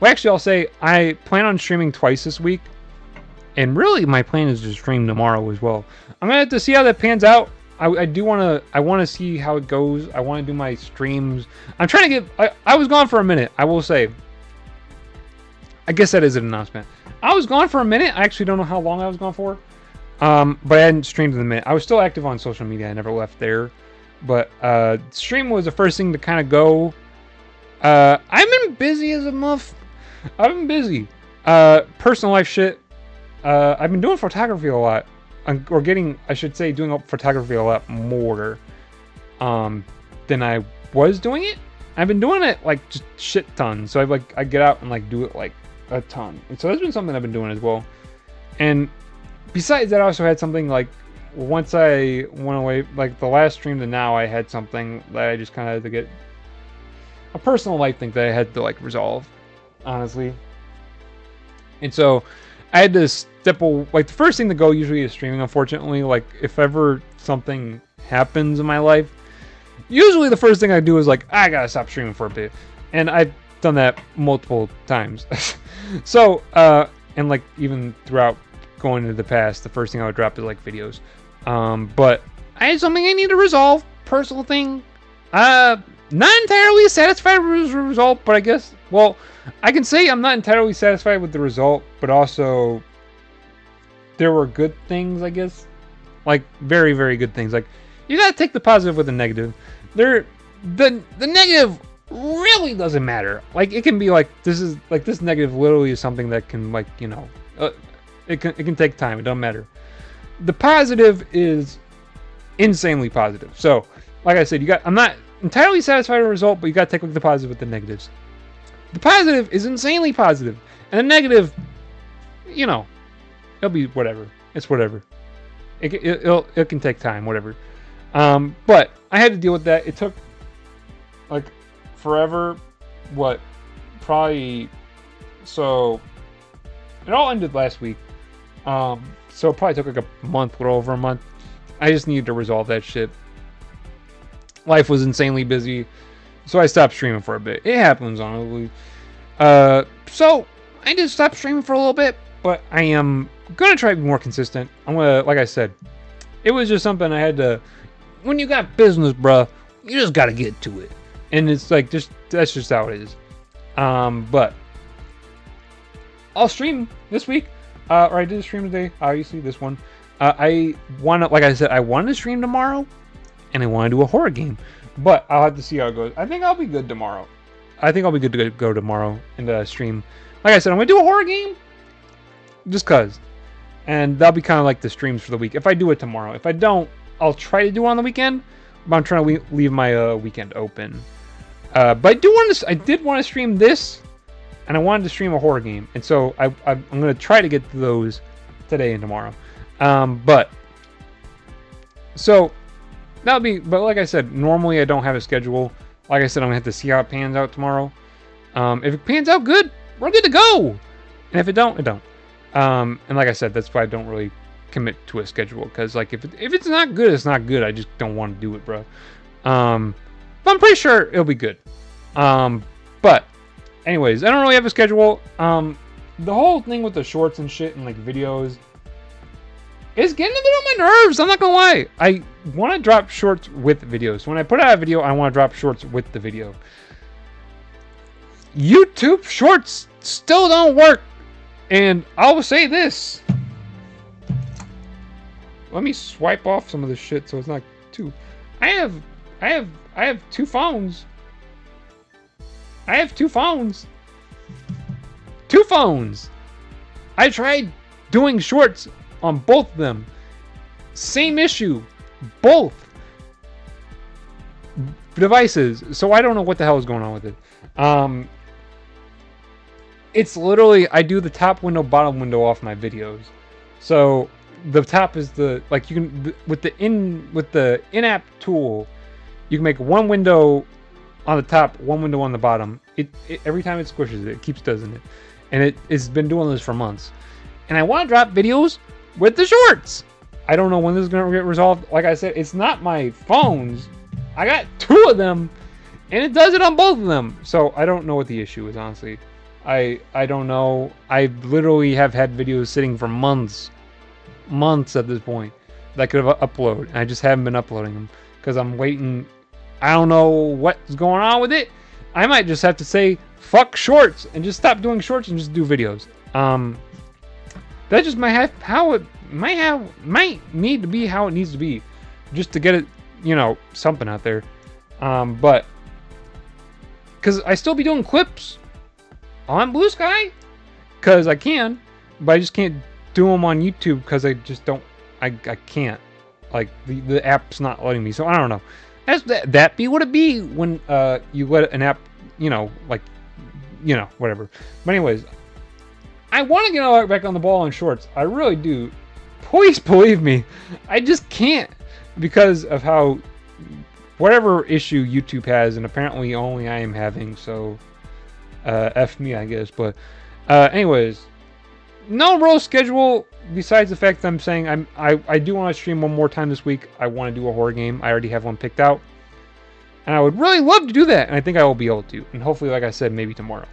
Well, actually, I'll say I plan on streaming twice this week. And really, my plan is to stream tomorrow as well. I'm gonna have to see how that pans out. I want to see how it goes. I want to do my streams. I'm trying to get. I was gone for a minute. I will say. I guess that is an announcement. I was gone for a minute. I actually don't know how long I was gone for. But I hadn't streamed in a minute. I was still active on social media. I never left there. But stream was the first thing to kind of go. I've been busy as a muff. I've been busy. Personal life shit. I've been doing photography a lot, or I should say, doing photography a lot more than I was doing it. I've been doing it like just shit ton. So I get out and like do it like a ton. And so that's been something I've been doing as well. And besides that, I also had something like once I went away, like the last stream to now, I had something that I just kind of had to get a personal life thing that I had to like resolve, honestly. And so I had to step away. Like the first thing to go usually is streaming, unfortunately. Like if ever something happens in my life, usually the first thing I do is like, I gotta stop streaming for a bit. And I've done that multiple times. So, and like even throughout going into the past, the first thing I would drop is like videos. But I had something I need to resolve personal thing. Not entirely satisfied with the result, but I guess, well, I can say I'm not entirely satisfied with the result, but also there were good things, I guess. Like, very, very good things. Like, you gotta take the positive with the negative. The negative really doesn't matter. Like, it can be like, this negative literally is something that can, like, you know, it can take time. It doesn't matter. The positive is insanely positive. So, like I said, I'm not entirely satisfied with the result, but you gotta take like the positive with the negatives. The positive is insanely positive, and the negative, you know, it'll be whatever. It's whatever. It can take time, whatever. But I had to deal with that. It took like forever. What? Probably. So it all ended last week. So it probably took like a month, a little over a month. I just needed to resolve that shit. Life was insanely busy, so I stopped streaming for a bit. It happens, honestly. So I just stopped streaming for a little bit, but I am gonna try to be more consistent. I'm gonna, like I said, it was just something I had to. When you got business, bruh, you just gotta get to it, and it's like that's just how it is. But I'll stream this week, or I did stream today. Obviously, this one. I want to, like I said, I want to stream tomorrow, and I want to do a horror game, but I'll have to see how it goes. I think I'll be good tomorrow. I think I'll be good to go tomorrow and stream. Like I said, I'm gonna do a horror game, just cause, and that'll be kind of like the streams for the week. If I do it tomorrow, if I don't, I'll try to do it on the weekend. But I'm trying to leave my weekend open. But I did want to stream this, and I wanted to stream a horror game, and so I'm gonna try to get to those today and tomorrow. But like I said, normally I don't have a schedule. Like I said, I'm gonna have to see how it pans out tomorrow. If it pans out good, we're good to go. And if it don't, it don't. And like I said, that's why I don't really commit to a schedule. Because like if it's not good, it's not good. I just don't want to do it, bro. But I'm pretty sure it'll be good. But anyways, I don't really have a schedule. The whole thing with the shorts and shit and like videos, it's getting a bit on my nerves. I'm not gonna lie. I want to drop shorts with videos. When I put out a video, I want to drop shorts with the video. YouTube shorts still don't work. And I will say this. Let me swipe off some of this shit so it's not too. I have two phones. I have two phones. Two phones. I tried doing shorts on both of them. Same issue. Both devices. So I don't know what the hell is going on with it. It's literally, I do the top window, bottom window off my videos. So the top is the, like you can, with the in-app tool, you can make one window on the top, one window on the bottom. Every time it squishes it keeps doing it. And it's been doing this for months. And I want to drop videos with the shorts. I don't know when this is going to get resolved. Like I said, it's not my phones. I got two of them, and it does it on both of them. So I don't know what the issue is, honestly. I don't know. I literally have had videos sitting for months at this point that I could have uploaded, and I just haven't been uploading them because I'm waiting. I don't know what's going on with it. I might just have to say fuck shorts and just stop doing shorts and just do videos. That just might need to be how it needs to be, just to get it, you know, something out there. But because I still be doing clips on Blue Sky, because I can, but I just can't do them on YouTube because I just don't. I can't. Like the app's not letting me. So I don't know. That be what it be when you let an app, you know, like, you know, whatever. But anyways, I want to get back on the ball on shorts. I really do. Please believe me. I just can't because of how whatever issue YouTube has, and apparently only I am having. So F me, I guess. But anyways, no real schedule besides the fact that I'm saying I do want to stream one more time this week. I want to do a horror game. I already have one picked out, and I would really love to do that, and I think I will be able to. And hopefully, like I said, maybe tomorrow.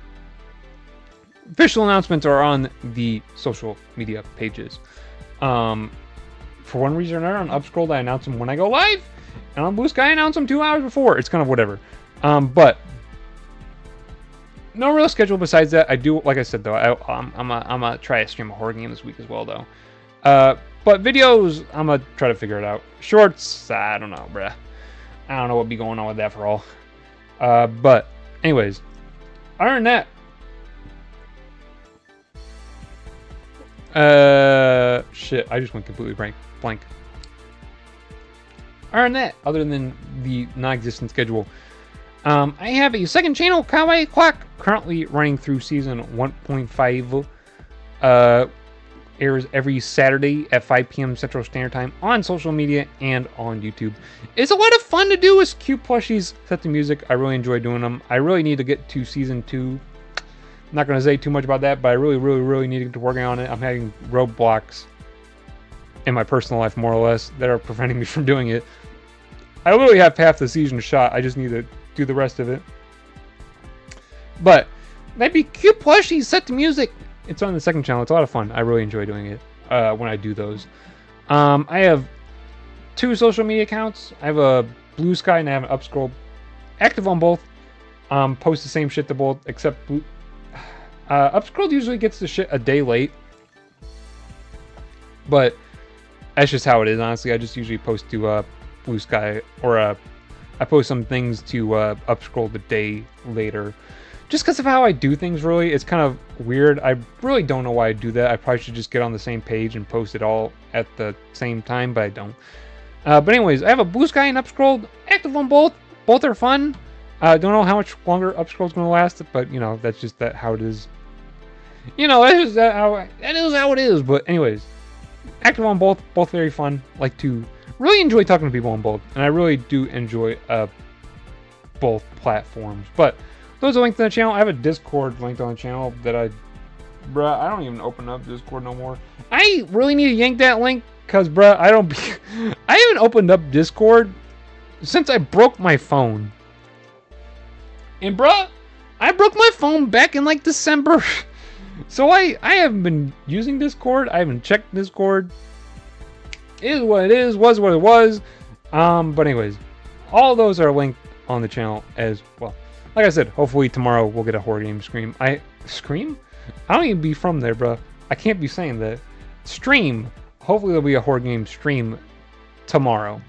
Official announcements are on the social media pages. For one reason or another, on Upscrolled, I announce them when I go live. And on Blue Sky, I announce them 2 hours before. It's kind of whatever. But no real schedule besides that. I do, like I said though, I'm gonna try to stream a horror game this week as well though. But videos, I'm gonna try to figure it out. Shorts, I don't know, bruh. I don't know what be going on with that for all. But anyways, other than that, shit, I just went completely blank. Other than that, other than the non-existent schedule, I have a second channel, Kawaii Clock, currently running through season 1.5. Airs every Saturday at 5 p.m. Central Standard Time on social media and on YouTube. It's a lot of fun to do with cute plushies set to music. I really enjoy doing them. I really need to get to season 2. I'm not going to say too much about that, but I really need to get to working on it. I'm having roadblocks in my personal life, more or less, that are preventing me from doing it. I literally have half the season shot. I just need to do the rest of it. But that'd be cute plushies set to music. It's on the second channel. It's a lot of fun. I really enjoy doing it when I do those. I have 2 social media accounts. I have a Blue Sky and I have an Upscroll. Active on both. Post the same shit to both, except Upscroll usually gets the shit a day late. But that's just how it is, honestly. I just usually post to Blue Sky, or I post some things to Upscroll the day later. Just because of how I do things, really. It's kind of weird. I really don't know why I do that. I probably should just get on the same page and post it all at the same time, but I don't. But anyways, I have a Blue Sky and Upscroll. Active on both. Both are fun. I don't know how much longer Upscroll's going to last, but, you know, that's just how it is. You know, that's just that is how it is. But anyways, active on both. Both very fun. Like to really enjoy talking to people on both. And I really do enjoy both platforms. But those are linked to the channel. I have a Discord linked on the channel that I don't even open up Discord no more. I really need to yank that link because, I haven't opened up Discord since I broke my phone. And, I broke my phone back in, like, December. So I haven't been using Discord. I haven't checked Discord. It is what it is. Was what it was. But anyways, all those are linked on the channel as well. Like I said, hopefully tomorrow we'll get a horror game stream. Scream? I don't even be from there, bro. I can't be saying that. Stream. Hopefully there'll be a horror game stream tomorrow.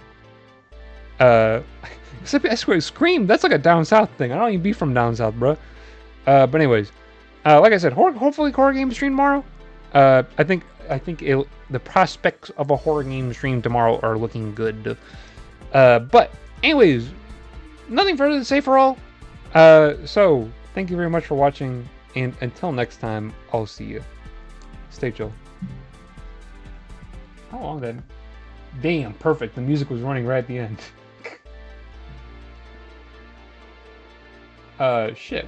Except I swear, Scream, that's like a down south thing. I don't even be from down south, bro. But anyways, like I said, hopefully horror game stream tomorrow. I think the prospects of a horror game stream tomorrow are looking good. But anyways, nothing further to say for all. So thank you very much for watching, and until next time, I'll see you. Stay chill. How long then? Damn, perfect. The music was running right at the end. Shit.